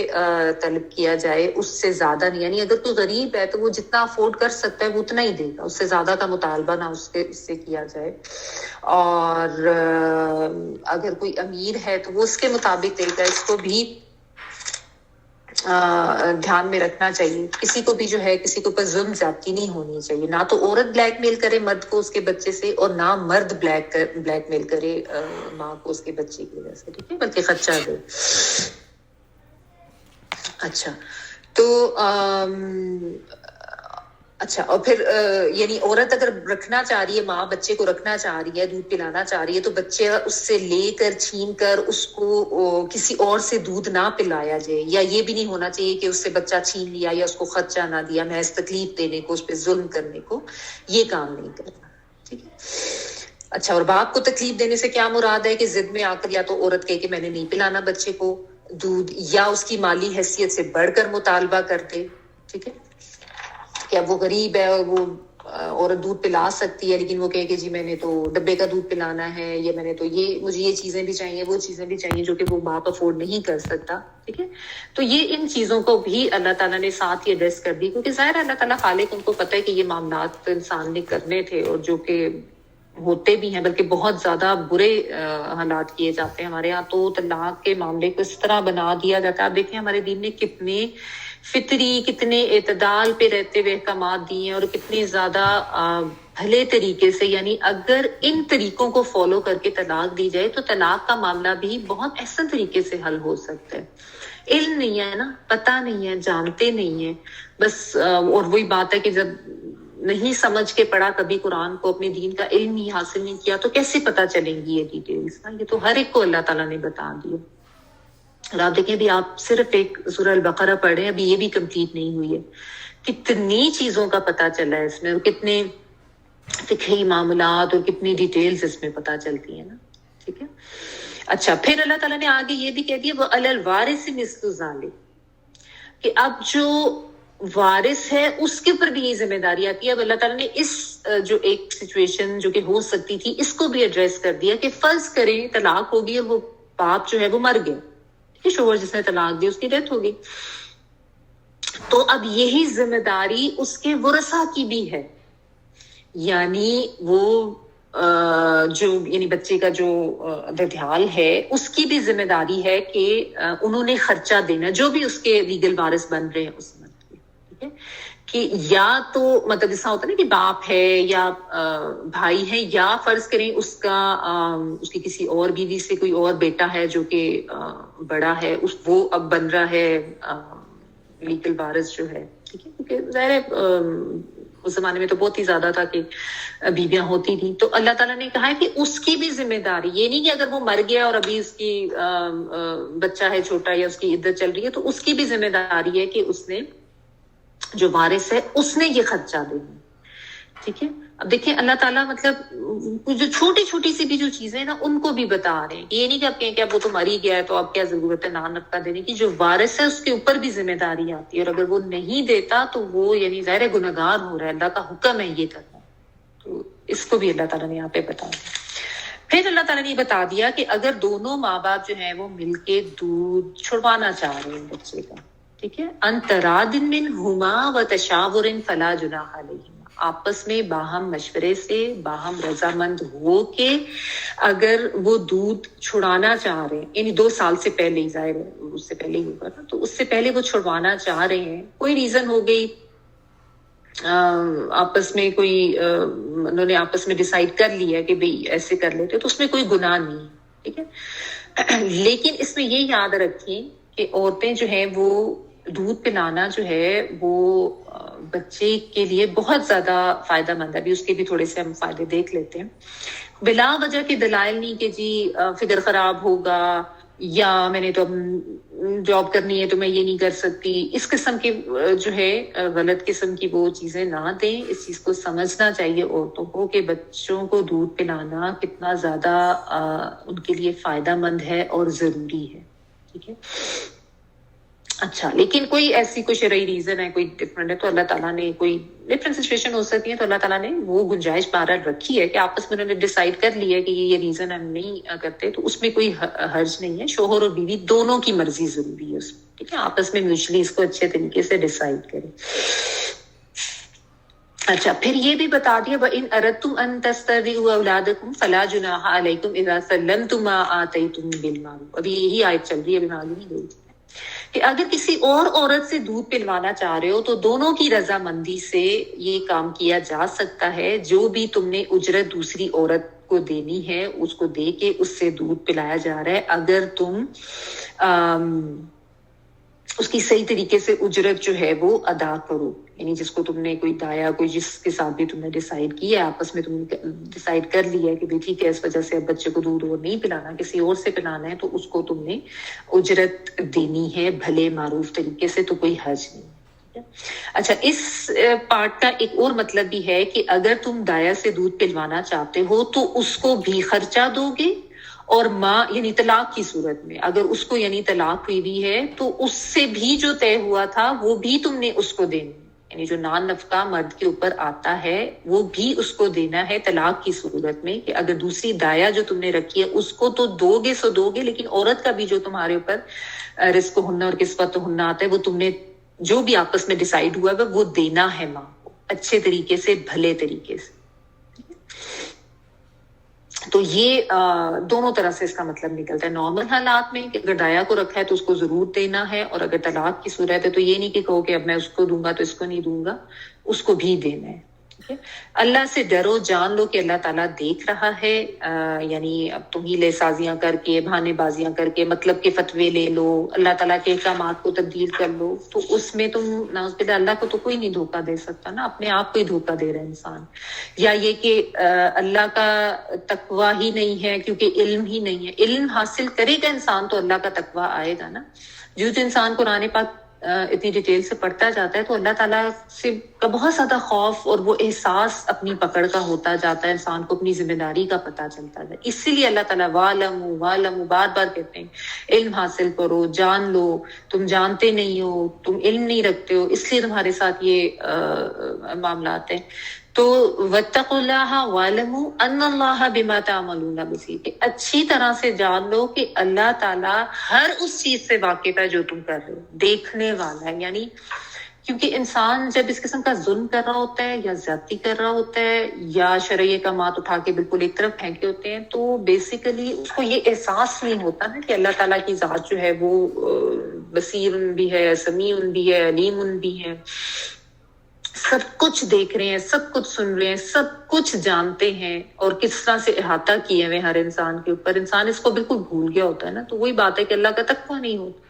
طلب کیا جائے، اس سے زیادہ نہیں. یعنی اگر کوئی غریب ہے تو وہ جتنا افورڈ کر سکتا ہے وہ اتنا ہی دے گا، اس سے زیادہ کا مطالبہ نہ اس سے کیا جائے. اور اگر کوئی امیر ہے تو وہ اس کے مطابق دے گا. اس کو بھی دھیان میں رکھنا چاہیے. کسی کو بھی جو ہے کسی کے اوپر ظلم زیادتی نہیں ہونی چاہیے. نہ تو عورت بلیک میل کرے مرد کو اس کے بچے سے، اور نہ مرد بلیک میل کرے ماں کو اس کے بچے کی وجہ سے، ٹھیک ہے، بلکہ خرچہ دے. اچھا تو اچھا، اور پھر یعنی عورت اگر رکھنا چاہ رہی ہے، ماں بچے کو رکھنا چاہ رہی ہے، دودھ پلانا چاہ رہی ہے، تو بچے اس سے لے کر چھین کر اس کو کسی اور سے دودھ نہ پلایا جائے. یا یہ بھی نہیں ہونا چاہیے کہ اس سے بچہ چھین لیا یا اس کو خرچہ نہ دیا، محض تکلیف دینے کو، اس پہ ظلم کرنے کو، یہ کام نہیں کرنا. ٹھیک ہے. اچھا، اور باپ کو تکلیف دینے سے کیا مراد ہے؟ کہ ضد میں آ کر یا تو عورت کہے کہ میں نے نہیں پلانا بچے کو دودھ، یا اس کی مالی حیثیت سے بڑھ کر مطالبہ کر دے. ٹھیک ہے، کہ اب وہ غریب ہے اور وہ عورت دودھ پلا سکتی ہے، لیکن وہ کہے کہ جی میں نے تو ڈبے کا دودھ پلانا ہے، یا میں نے تو مجھے یہ چیزیں بھی چاہیے، وہ چیزیں بھی چاہیے، جو کہ وہ باپ افورڈ نہیں کر سکتا. ٹھیک ہے، تو یہ ان چیزوں کو بھی اللہ تعالیٰ نے ساتھ ہی ایڈریس کر دی، کیونکہ ظاہر اللہ تعالیٰ خالق، ان کو پتہ ہے کہ یہ معاملات انسان نے کرنے تھے، اور جو کہ ہوتے بھی ہیں، بلکہ بہت زیادہ برے حالات کیے جاتے ہیں. ہمارے یہاں تو طلاق کے معاملے کو اس طرح بنا دیا جاتا ہے. آپ دیکھیں ہمارے دین نے کتنے فطری، کتنے اعتدال پہ رہتے ہوئے احکامات دیے ہیں، اور کتنی زیادہ بھلے طریقے سے. یعنی اگر ان طریقوں کو فالو کر کے طلاق دی جائے تو طلاق کا معاملہ بھی بہت احسن طریقے سے حل ہو سکتا ہے. علم نہیں ہے نا، پتہ نہیں ہے، جانتے نہیں ہیں بس. اور وہی بات ہے کہ جب نہیں سمجھ کے پڑھا کبھی قرآن کو، اپنے دین کا علم ہی حاصل نہیں کیا، تو کیسے پتہ چلیں گی یہ ڈیٹیلز؟ یہ تو ہر ایک کو اللہ تعالیٰ نے بتا دیا. اور آپ دیکھیں بھی، آپ صرف ایک سورہ البقرہ پڑھیں، ابھی یہ بھی کمپلیٹ نہیں ہوئی ہے. کتنی چیزوں کا پتہ چلا ہے اس میں، اور کتنے فقہی معاملات اور کتنی ڈیٹیلز اس میں پتہ چلتی ہیں نا. ٹھیک ہے. اچھا، پھر اللہ تعالیٰ نے آگے یہ بھی کہہ دیا وَعَلَى الْوَارِثِ مِثْلُ ذَلِكَ، کہ اب جو وارث ہے اس کے اوپر بھی یہ ذمہ داری آتی ہے. اب اللہ تعالیٰ نے اس جو ایک سچویشن جو کہ ہو سکتی تھی، اس کو بھی ایڈریس کر دیا کہ فرض کریں طلاق ہوگی اور وہ باپ جو ہے وہ مر گیا، شوہر جس نے طلاق دی اس کی ڈیتھ ہوگی، تو اب یہی ذمہ داری اس کے ورثہ کی بھی ہے. یعنی وہ جو یعنی بچے کا جو ددھیال ہے اس کی بھی ذمہ داری ہے کہ انہوں نے خرچہ دینا، جو بھی اس کے لیگل وارث بن رہے ہیں اس میں. ٹھیک ہے، کہ یا تو مطلب ایسا ہوتا ہے نا کہ باپ ہے یا بھائی ہے، یا فرض کریں اس کی کسی اور بیوی سے کوئی اور بیٹا ہے جو کہ بڑا ہے، وہ اب بن رہا ہے لیگل وارث جو ہے. ٹھیک ہے، کیونکہ ظاہر اس زمانے میں تو بہت ہی زیادہ تھا کہ بیویاں ہوتی تھیں. تو اللہ تعالیٰ نے کہا ہے کہ اس کی بھی ذمہ داری، یہ نہیں کہ اگر وہ مر گیا اور ابھی اس کی بچہ ہے چھوٹا یا اس کی عدت چل رہی ہے تو اس کی بھی ذمہ داری ہے کہ اس نے جو وارث ہے اس نے یہ خرچہ دینا. ٹھیک ہے. اب دیکھیں اللہ تعالیٰ مطلب جو چھوٹی چھوٹی سی بھی جو چیزیں ہیں نا ان کو بھی بتا رہے ہیں. یہ نہیں کہ آپ کہیں کہ اب وہ تو مر ہی گیا ہے تو اب کیا ضرورت ہے نانب کا دینے کی. جو وارث ہے اس کے اوپر بھی ذمہ داری آتی ہے، اور اگر وہ نہیں دیتا تو وہ یعنی ظاہر گنہگار ہو رہا ہے، اللہ کا حکم ہے یہ کرنا. تو اس کو بھی اللہ تعالیٰ نے یہاں پہ بتا دیا. پھر اللہ تعالیٰ نے یہ بتا دیا کہ اگر دونوں ماں باپ جو ہیں وہ مل کے دودھ چھڑوانا چاہ رہے ہیں بچے کا، ٹھیک ہے، انتراد منہما وتشاور فلا جناح علیہما، آپس میں باہم مشورے سے، باہم رضامند ہو کے اگر وہ دودھ چھڑانا چاہ رہے ہیں، یعنی 2 سال سے پہلے ہی، ظاہر ہے اس سے پہلے ہی ہوگا نا، تو اس سے پہلے وہ چھڑوانا چاہ رہے ہیں، کوئی ریزن ہو گئی، آپس میں کوئی انہوں نے آپس میں ڈیسائیڈ کر لیا کہ بھئی ایسے کر لیتے، تو اس میں کوئی گناہ نہیں. ٹھیک ہے، لیکن اس میں یہ یاد رکھیں کہ عورتیں جو ہیں وہ دودھ پلانا جو ہے وہ بچے کے لیے بہت زیادہ فائدہ مند ہے. ابھی اس کے بھی تھوڑے سے ہم فائدے دیکھ لیتے ہیں. بلا وجہ کے دلائل نہیں کہ جی فگر خراب ہوگا یا میں نے تو اب جاب کرنی ہے تو میں یہ نہیں کر سکتی، اس قسم کی جو ہے غلط قسم کی وہ چیزیں نہ دیں. اس چیز کو سمجھنا چاہیے عورتوں کو کہ بچوں کو دودھ پلانا کتنا زیادہ ان کے لیے فائدہ مند ہے اور ضروری ہے. ٹھیک ہے. اچھا لیکن کوئی ایسی کوئی شرعی ریزن ہے کوئی ڈفرینٹ ہے تو اللہ تعالیٰ نے کوئی ڈفرینٹ سچویشن ہو سکتی ہے تو اللہ تعالیٰ نے وہ گنجائش بہرحال رکھی ہے کہ آپس میں انہوں نے ڈیسائیڈ کر لیا ہے کہ یہ ریزن ہم نہیں کرتے تو اس میں کوئی حرج نہیں ہے. شوہر اور بیوی دونوں کی مرضی ضروری ہے اس میں, ٹھیک ہے, آپس میں میوچلی اس کو اچھے طریقے سے ڈیسائیڈ کریں. اچھا پھر یہ بھی بتا دیا وَإِنْ أَرَدْتُمْ أَن تَسْتَرْضِعُوا أَوْلَادَكُمْ فَلَا جُنَاحَ عَلَيْكُمْ إِذَا سَلَّمْتُم مَّا آتَيْتُم بِالْمَعْرُوفِ. ابھی یہی آیت چل رہی ہے, ابھی میں آگے نہیں گئی کہ اگر کسی اور عورت سے دودھ پلوانا چاہ رہے ہو تو دونوں کی رضامندی سے یہ کام کیا جا سکتا ہے. جو بھی تم نے اجرت دوسری عورت کو دینی ہے اس کو دے کے اس سے دودھ پلایا جا رہا ہے, اگر تم اس کی صحیح طریقے سے اجرت جو ہے وہ ادا کرو. یعنی جس کو تم نے کوئی دایا کوئی جس کے ساتھ بھی تم نے ڈیسائیڈ کیا ہے, آپس میں تم نے ڈیسائیڈ کر لیا ہے کہ بھائی ٹھیک ہے اس وجہ سے اب بچے کو دودھ اور نہیں پلانا, کسی اور سے پلانا ہے, تو اس کو تم نے اجرت دینی ہے بھلے معروف طریقے سے, تو کوئی حرج نہیں. اچھا اس پارٹ کا ایک اور مطلب بھی ہے کہ اگر تم دایا سے دودھ پلوانا چاہتے ہو تو اس کو بھی خرچہ دو گے, اور ماں یعنی طلاق کی صورت میں اگر اس کو یعنی طلاق ہوئی ہے تو اس سے بھی جو طے ہوا تھا وہ بھی تم نے اس کو دینا, یعنی جو نان نفقہ مرد کے اوپر آتا ہے وہ بھی اس کو دینا ہے طلاق کی صورت میں. کہ اگر دوسری دایا جو تم نے رکھی ہے اس کو تو دو گے سو دو گے, لیکن عورت کا بھی جو تمہارے اوپر رزق ہننا اور قسمت ہننا آتا ہے وہ تم نے جو بھی آپس میں ڈیسائیڈ ہوا ہے وہ دینا ہے ماں کو اچھے طریقے سے بھلے طریقے سے. تو یہ دونوں طرح سے اس کا مطلب نکلتا ہے. نارمل حالات میں کہ اگر دایا کو رکھا ہے تو اس کو ضرور دینا ہے, اور اگر طلاق کی صورت ہے تو یہ نہیں کہ کہو کہ اب میں اس کو دوں گا تو اس کو نہیں دوں گا, اس کو بھی دینا ہے. اللہ سے ڈرو, جان لو کہ اللہ تعالیٰ دیکھ رہا ہے. یعنی اب تم ہی لے سازیاں کر کے بہانے بازیاں کر کے مطلب کے فتوے لے لو, اللہ تعالیٰ کے احکامات کو تبدیل کر لو, تو اس میں تم نعوذ باللہ اللہ کو تو کوئی نہیں دھوکہ دے سکتا نا, اپنے آپ کو ہی دھوکہ دے رہا ہے انسان. یا یہ کہ اللہ کا تقوی ہی نہیں ہے کیونکہ علم ہی نہیں ہے. علم حاصل کرے گا انسان تو اللہ کا تقوی آئے گا نا. جو انسان قرآن پاک اتنی ڈیٹیل سے پڑھتا جاتا ہے تو اللہ تعالیٰ سے کا بہت زیادہ خوف اور وہ احساس اپنی پکڑ کا ہوتا جاتا ہے, انسان کو اپنی ذمہ داری کا پتہ چلتا ہے. اسی لیے اللہ تعالیٰ وَاعْلَمُوا بار بار کہتے ہیں علم حاصل کرو, جان لو, تم جانتے نہیں ہو, تم علم نہیں رکھتے ہو, اس لیے تمہارے ساتھ یہ معاملات ہیں. تو وَاتَّقُوا اللَّهَ وَاعْلَمُوا أَنَّ اللَّهَ بِمَا تَعْمَلُونَ بَصِيرٌ, کہ اچھی طرح سے جان لو کہ اللہ تعالیٰ ہر اس چیز سے واقف ہے جو تم کر رہے ہو, دیکھنے والا ہے. یعنی کیونکہ انسان جب اس قسم کا ظلم کر رہا ہوتا ہے یا زیادتی کر رہا ہوتا ہے یا شرعی احکامات اٹھا کے بالکل ایک طرف پھینکے ہوتے ہیں, تو بیسیکلی اس کو یہ احساس نہیں ہوتا نا کہ اللہ تعالیٰ کی ذات جو ہے وہ بصیر بھی ہے, سمیع بھی ہے, علیم بھی ہے, سب کچھ دیکھ رہے ہیں, سب کچھ سن رہے ہیں, سب کچھ جانتے ہیں, اور کس طرح سے احاطہ کیے ہوئے ہر انسان کے اوپر. انسان اس کو بالکل بھول گیا ہوتا ہے نا, تو وہی بات ہے کہ اللہ کا تقویٰ نہیں ہوتا.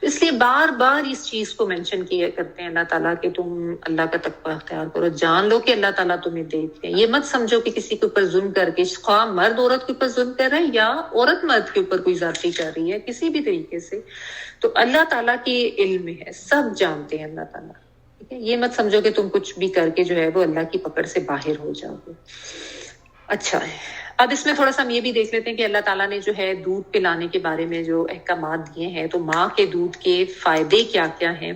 اس لیے بار بار اس چیز کو مینشن کیا کرتے ہیں اللہ تعالیٰ کہ تم اللہ کا تقویٰ اختیار کرو, جان لو کہ اللہ تعالیٰ تمہیں دیکھتے ہیں. یہ مت سمجھو کہ کسی کے اوپر ظلم کر کے, خواہ مرد عورت کے اوپر ظلم کر رہا ہے یا عورت مرد کے اوپر کوئی زیادتی کر رہی ہے کسی بھی طریقے سے, تو اللہ تعالیٰ کی علم میں ہے, سب جانتے ہیں اللہ تعالیٰ. ٹھیک ہے, یہ مت سمجھو کہ تم کچھ بھی کر کے جو ہے وہ اللہ کی پکڑ سے باہر ہو جاؤ گے. اچھا ہے, اب اس میں تھوڑا سا ہم یہ بھی دیکھ لیتے ہیں کہ اللہ تعالیٰ نے جو ہے دودھ پلانے کے بارے میں جو احکامات دیے ہیں, تو ماں کے دودھ کے فائدے کیا کیا ہیں.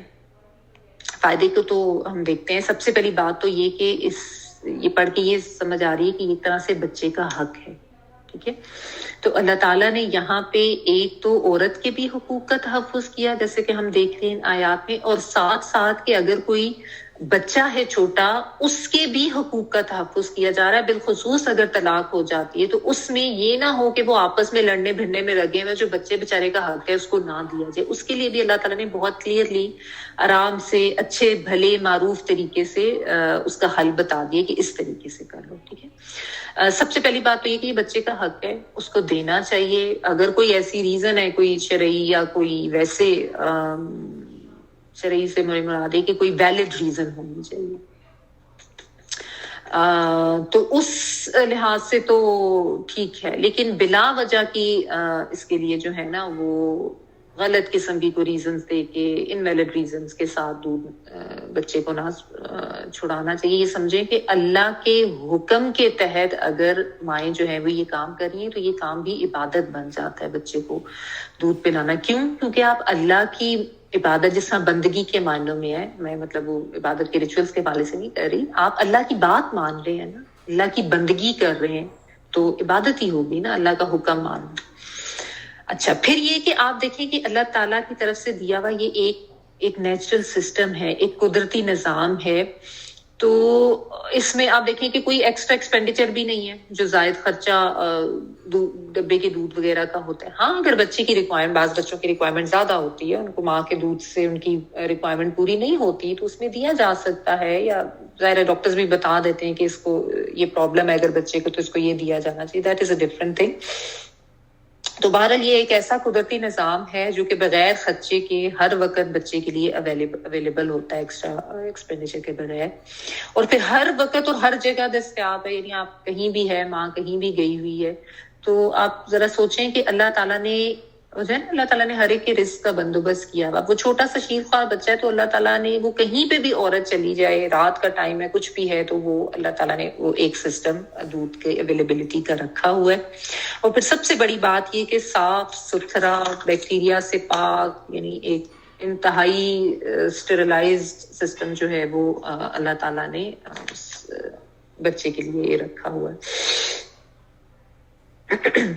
فائدے کو تو ہم دیکھتے ہیں. سب سے پہلی بات تو یہ کہ یہ پڑھ کے یہ سمجھ آ رہی ہے کہ ایک طرح سے بچے کا حق ہے. ٹھیک ہے, تو اللہ تعالیٰ نے یہاں پہ ایک تو عورت کے بھی حقوق کا تحفظ کیا جیسے کہ ہم دیکھ رہے ہیں آیات میں, اور ساتھ ساتھ کہ اگر کوئی بچہ ہے چھوٹا اس کے بھی حقوق کا تحفظ کیا جا رہا ہے. بالخصوص اگر طلاق ہو جاتی ہے تو اس میں یہ نہ ہو کہ وہ آپس میں لڑنے بھڑنے میں لگے ہوئے, جو بچے بیچارے کا حق ہے اس کو نہ دیا جائے. اس کے لیے بھی اللہ تعالیٰ نے بہت کلیئرلی آرام سے اچھے بھلے معروف طریقے سے اس کا حل بتا دیا کہ اس طریقے سے کر لو. ٹھیک ہے, سب سے پہلی بات تو یہ کہ یہ بچے کا حق ہے, اس کو دینا چاہیے. اگر کوئی ایسی ریزن ہے کوئی شرعی یا کوئی ویسے شرعی سے مراد ہے کہ کوئی ویلڈ ریزن ہونی چاہیے, تو اس لحاظ سے تو ٹھیک ہے. لیکن بلا وجہ کی اس کے لیے جو ہے نا وہ غلط قسم کی کوئی ریزنز دے کے انویلڈ ریزنز کے ساتھ دودھ بچے کو نہ چھڑانا چاہیے. یہ سمجھیں کہ اللہ کے حکم کے تحت اگر مائیں جو ہیں وہ یہ کام کر رہی ہیں تو یہ کام بھی عبادت بن جاتا ہے بچے کو دودھ پلانا. کیوں؟ کیونکہ آپ اللہ کی عبادت جس طرح بندگی کے معنوں میں ہے، میں مطلب وہ عبادت کے ریچولس کے حوالے سے نہیں کر رہی، آپ اللہ کی بات مان رہے ہیں نا، اللہ کی بندگی کر رہے ہیں تو عبادت ہی ہوگی نا، اللہ کا حکم ماننا۔ اچھا، پھر یہ کہ آپ دیکھیں کہ اللہ تعالیٰ کی طرف سے دیا ہوا یہ ایک نیچرل سسٹم ہے، ایک قدرتی نظام ہے، تو اس میں آپ دیکھیں کہ کوئی ایکسٹرا ایکسپینڈیچر بھی نہیں ہے جو زائد خرچہ ڈبے کے دودھ وغیرہ کا ہوتا ہے۔ ہاں اگر بچے کی ریکوائرمنٹ، بعض بچوں کی ریکوائرمنٹ زیادہ ہوتی ہے، ان کو ماں کے دودھ سے ان کی ریکوائرمنٹ پوری نہیں ہوتی تو اس میں دیا جا سکتا ہے، یا ظاہر ڈاکٹرز بھی بتا دیتے ہیں کہ اس کو یہ پرابلم ہے اگر بچے کو تو اس کو یہ دیا جانا چاہیے، that is a different thing. تو بہرحال یہ ایک ایسا قدرتی نظام ہے جو کہ بغیر خرچے کے ہر وقت بچے کے لیے اویلیبل ہوتا ہے، ایکسٹرا ایکسپینڈیچر کے بغیر، اور پھر ہر وقت اور ہر جگہ دستیاب ہے، یعنی آپ کہیں بھی ہے، ماں کہیں بھی گئی ہوئی ہے، تو آپ ذرا سوچیں کہ اللہ تعالیٰ نے جو ہے نا، اللہ تعالیٰ نے ہر ایک کے رزق کا بندوبست کیا ہوا۔ وہ چھوٹا سا شیر خوار بچہ ہے تو اللہ تعالیٰ نے وہ کہیں پہ بھی عورت چلی جائے، رات کا ٹائم ہے، کچھ بھی ہے، تو وہ اللہ تعالیٰ نے وہ ایک سسٹم دودھ کے اویلیبلٹی کا رکھا ہوا ہے۔ اور پھر سب سے بڑی بات یہ کہ صاف ستھرا، بیکٹیریا سے پاک، یعنی ایک انتہائی اسٹیرلائزڈ سسٹم جو ہے وہ اللہ تعالیٰ نے بچے کے لیے رکھا ہوا ہے۔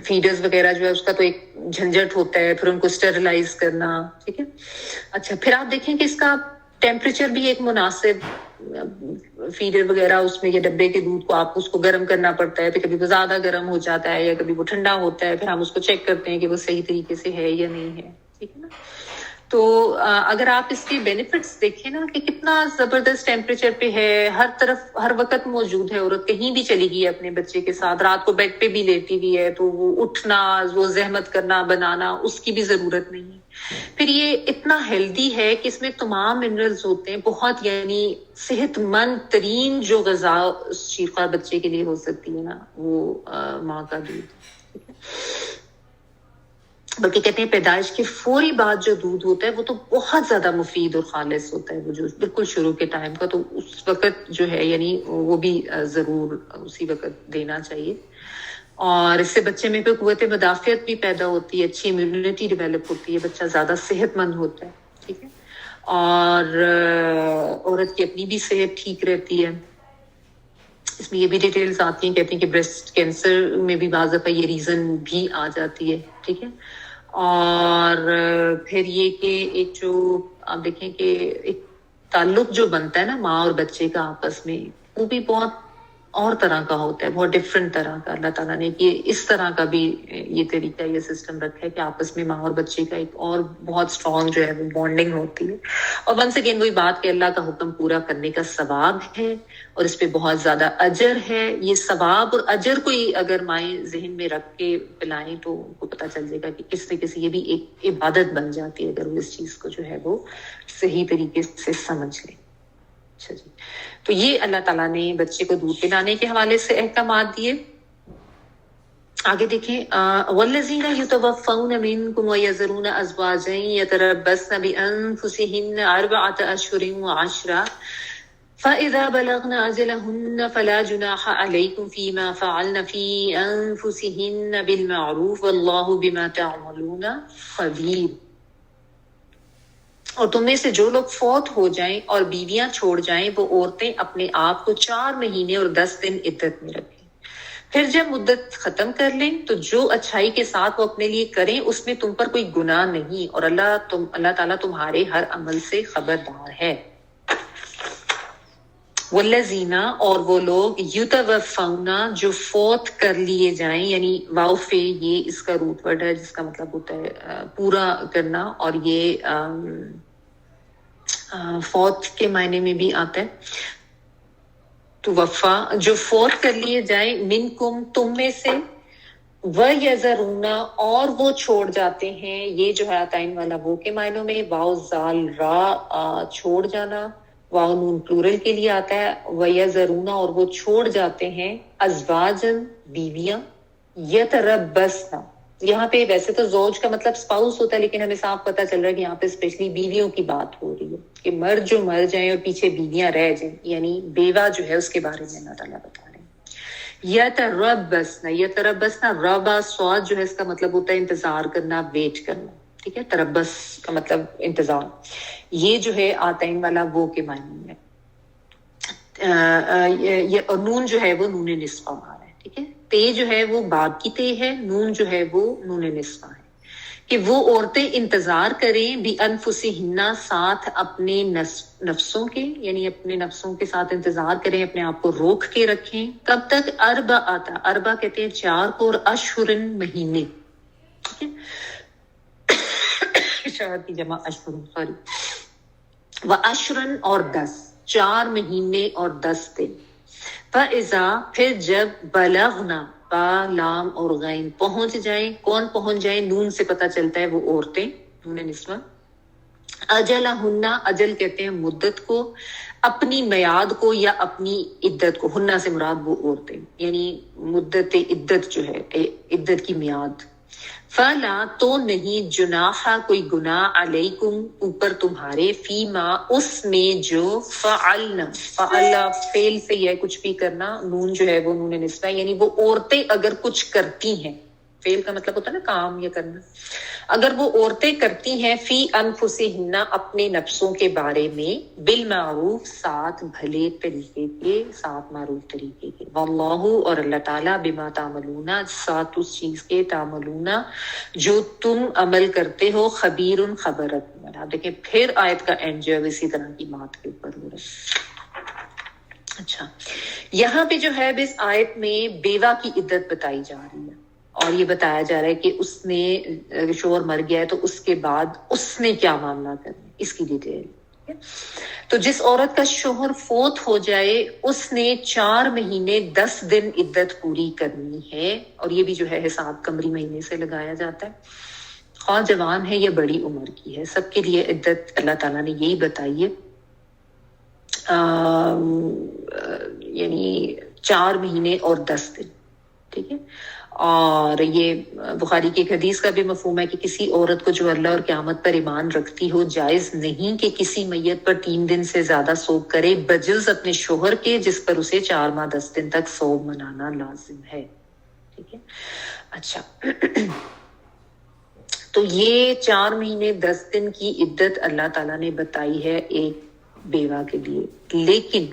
فیڈرز وغیرہ جو ہے اس کا تو ایک جھنجٹ ہوتا ہے، پھر ان کو اسٹیرلائز کرنا، ٹھیک ہے۔ اچھا، پھر آپ دیکھیں کہ اس کا ٹیمپریچر بھی ایک مناسب، فیڈر وغیرہ اس میں، یہ ڈبے کے دودھ کو آپ اس کو گرم کرنا پڑتا ہے، پھر کبھی وہ زیادہ گرم ہو جاتا ہے یا کبھی وہ ٹھنڈا ہوتا ہے، پھر ہم اس کو چیک کرتے ہیں کہ وہ صحیح طریقے سے ہے یا نہیں ہے، ٹھیک ہے نا۔ تو اگر آپ اس کے بینیفٹس دیکھیں نا کہ کتنا زبردست ٹیمپریچر پہ ہے، ہر طرف ہر وقت موجود ہے، عورت کہیں بھی چلی گئی ہے اپنے بچے کے ساتھ، رات کو بیڈ پہ بھی لیٹی ہوئی ہے تو وہ اٹھنا، وہ زحمت کرنا، بنانا، اس کی بھی ضرورت نہیں ہے۔ پھر یہ اتنا ہیلدی ہے کہ اس میں تمام منرلز ہوتے ہیں بہت، یعنی صحت مند ترین جو غذا شیرخوار بچے کے لیے ہو سکتی ہے نا، وہ ماں کا دودھ، ٹھیک ہے۔ بلکہ کہتے ہیں پیدائش کے فوری بعد جو دودھ ہوتا ہے وہ تو بہت زیادہ مفید اور خالص ہوتا ہے، وہ جو بالکل شروع کے ٹائم کا، تو اس وقت جو ہے یعنی وہ بھی ضرور اسی وقت دینا چاہیے، اور اس سے بچے میں پھر قوت مدافعت بھی پیدا ہوتی ہے، اچھی امیونٹی ڈیولپ ہوتی ہے، بچہ زیادہ صحت مند ہوتا ہے، ٹھیک ہے، اور عورت کی اپنی بھی صحت ٹھیک رہتی ہے۔ اس میں یہ بھی ڈیٹیلز آتی ہیں، کہتے ہیں کہ بریسٹ کینسر میں بھی بعض دفعہ یہ ریزن بھی آ جاتی ہے، ٹھیک ہے۔ اور پھر یہ کہ ایک جو آپ دیکھیں کہ ایک تعلق جو بنتا ہے نا ماں اور بچے کا آپس میں، وہ بھی بہت اور طرح کا ہوتا ہے، بہت ڈفرینٹ طرح کا۔ اللہ تعالیٰ نے یہ اس طرح کا بھی یہ طریقہ، یہ سسٹم رکھا ہے کہ آپس میں ماں اور بچے کا ایک اور بہت اسٹرانگ جو ہے وہ بانڈنگ ہوتی ہے۔ اور ونس اگین وہی بات کہ اللہ کا حکم پورا کرنے کا ثواب ہے اور اس پہ بہت زیادہ اجر ہے۔ یہ ثواب اور اجر کو اگر مائیں ذہن میں رکھ کے پلائیں تو ان کو پتہ چل جائے گا کہ کس طریقے سے یہ بھی ایک عبادت بن جاتی ہے اگر وہ اس چیز کو جو ہے وہ صحیح طریقے سے سمجھ لیں۔ اچھا جی، تو یہ اللہ تعالیٰ نے بچے کو دودھ پلانے کے حوالے سے احکامات دیے۔ آگے دیکھیں، والذین یتوفون منکم ویذرون ازواجا یتربصن بانفسہن اربعۃ اشہر وعشرا فإذا بلغن أجلهن فلا جناح عليكم فيما فعلن في أنفسهن بالمعروف والله بما تعملون خبير۔ اور تم میں سے جو لوگ فوت ہو جائیں اور بیویاں چھوڑ جائیں، وہ عورتیں اپنے آپ کو 4 مہینے اور 10 دن عدت میں رکھیں، پھر جب مدت ختم کر لیں تو جو اچھائی کے ساتھ وہ اپنے لیے کریں اس میں تم پر کوئی گناہ نہیں، اور اللہ تعالیٰ تمہارے ہر عمل سے خبردار ہے۔ والذین، اور وہ لوگ، یتوفون، جو فوت کر لیے جائیں، یعنی واؤفے یہ اس کا روٹ ورڈ ہے جس کا مطلب ہوتا ہے پورا کرنا، اور یہ فوت کے معنی میں بھی آتا ہے، تو وفا، جو فوت کر لیے جائیں، منکم، تم میں سے، وَيَذَرُونَ، اور وہ چھوڑ جاتے ہیں، یہ جو ہے عطائن والا وہ کے معنوں میں، واو زال را، چھوڑ جانا، واو نون پلورل کے لیے آتا ہے، وَيَذَرُونَ، اور وہ چھوڑ جاتے ہیں، ازواجن، بیویاں، یتربصن، یہاں پہ ویسے تو زوج کا مطلب اسپاؤس ہوتا ہے، لیکن ہمیں صاف پتہ چل رہا ہے کہ یہاں پہ اسپیشلی بیویوں کی بات ہو رہی ہے کہ مرد جو مر جائیں اور پیچھے بیویاں رہ جائیں، یعنی بیوہ جو ہے اس کے بارے میں اللہ تعالیٰ بتا رہے ہیں۔ یتربصن، ربا سواد جو ہے اس کا مطلب ہوتا ہے انتظار کرنا، ویٹ کرنا، ٹھیک ہے. تربس کا مطلب انتظار. یہ جو ہے آتین والا وہ کے معنی میں یہ نون جو ہے وہ نون نصفہ آ رہا ہے. ٹھیک ہے. تے جو ہے وہ باب کی تے ہے, نون جو ہے وہ نون نصفہ ہے. کہ وہ عورتیں انتظار کریں بھی انفسہن ساتھ اپنے نفسوں کے, یعنی اپنے نفسوں کے ساتھ انتظار کریں, اپنے آپ کو روک کے رکھیں. کب تک؟ اربع آتا, اربع کہتے ہیں 4 کو, اور اشہرن مہینے. ٹھیک ہے. شہر کی جمع اشہر, سوری. و اشرن اور 10, 4 مہینے اور 10 دن. فَإِذَا پھر جب بلغنا, با لام اور غین پہنچ جائیں. کون پہنچ جائیں؟ نون سے پتہ چلتا ہے وہ عورتیں, نون نسوہ. اجلہن, اجل کہتے ہیں مدت کو, اپنی میعاد کو یا اپنی عدت کو. ہنہ سے مراد وہ عورتیں, یعنی مدت عدت جو ہے, عدت کی میعاد. فلا تو نہیں, جناح کوئی گناہ, علیکم اوپر تمہارے, فیما اس میں جو, فعلنا, فعل فعل سے ہے کچھ بھی کرنا, نون جو ہے وہ نون نسبہ, یعنی وہ عورتیں اگر کچھ کرتی ہیں. فعل کا مطلب ہوتا ہے نا کام یا کرنا. اگر وہ عورتیں کرتی ہیں, فی انفسہن اپنے نفسوں کے بارے میں, بالمعروف ساتھ بھلے طریقے کے, ساتھ معروف طریقے کے. واللہ اور اللہ تعالیٰ, بما تعملون ساتھ اس چیز کے, تعملون جو تم عمل کرتے ہو, خبیر خبر رکھنے والا. دیکھیں پھر آیت کا اینڈ جو ہے اسی طرح کی بات کے اوپر ہو رہا ہے. اچھا, یہاں پہ جو ہے اس آیت میں بیوہ کی عدت بتائی جا رہی ہے, اور یہ بتایا جا رہا ہے کہ اس نے شوہر مر گیا ہے تو اس کے بعد اس نے کیا معاملہ کرنا, اس کی ڈیٹیل. تو جس عورت کا شوہر فوت ہو جائے, اس نے 4 مہینے 10 دن عدت پوری کرنی ہے. اور یہ بھی جو ہے حساب قمری مہینے سے لگایا جاتا ہے, خواہ جوان ہے یا بڑی عمر کی ہے, سب کے لیے عدت اللہ تعالیٰ نے یہی بتائی ہے. یعنی 4 مہینے اور 10 دن. ٹھیک ہے. اور یہ بخاری کی ایک حدیث کا بھی مفہوم ہے کہ کسی عورت کو جو اللہ اور قیامت پر ایمان رکھتی ہو, جائز نہیں کہ کسی میت پر 3 دن سے زیادہ سوگ کرے, بجز اپنے شوہر کے جس پر اسے 4 ماہ 10 دن تک سوگ منانا لازم ہے. ٹھیک ہے. اچھا, تو یہ 4 مہینے 10 دن کی عدت اللہ تعالیٰ نے بتائی ہے ایک بیوہ کے لیے. لیکن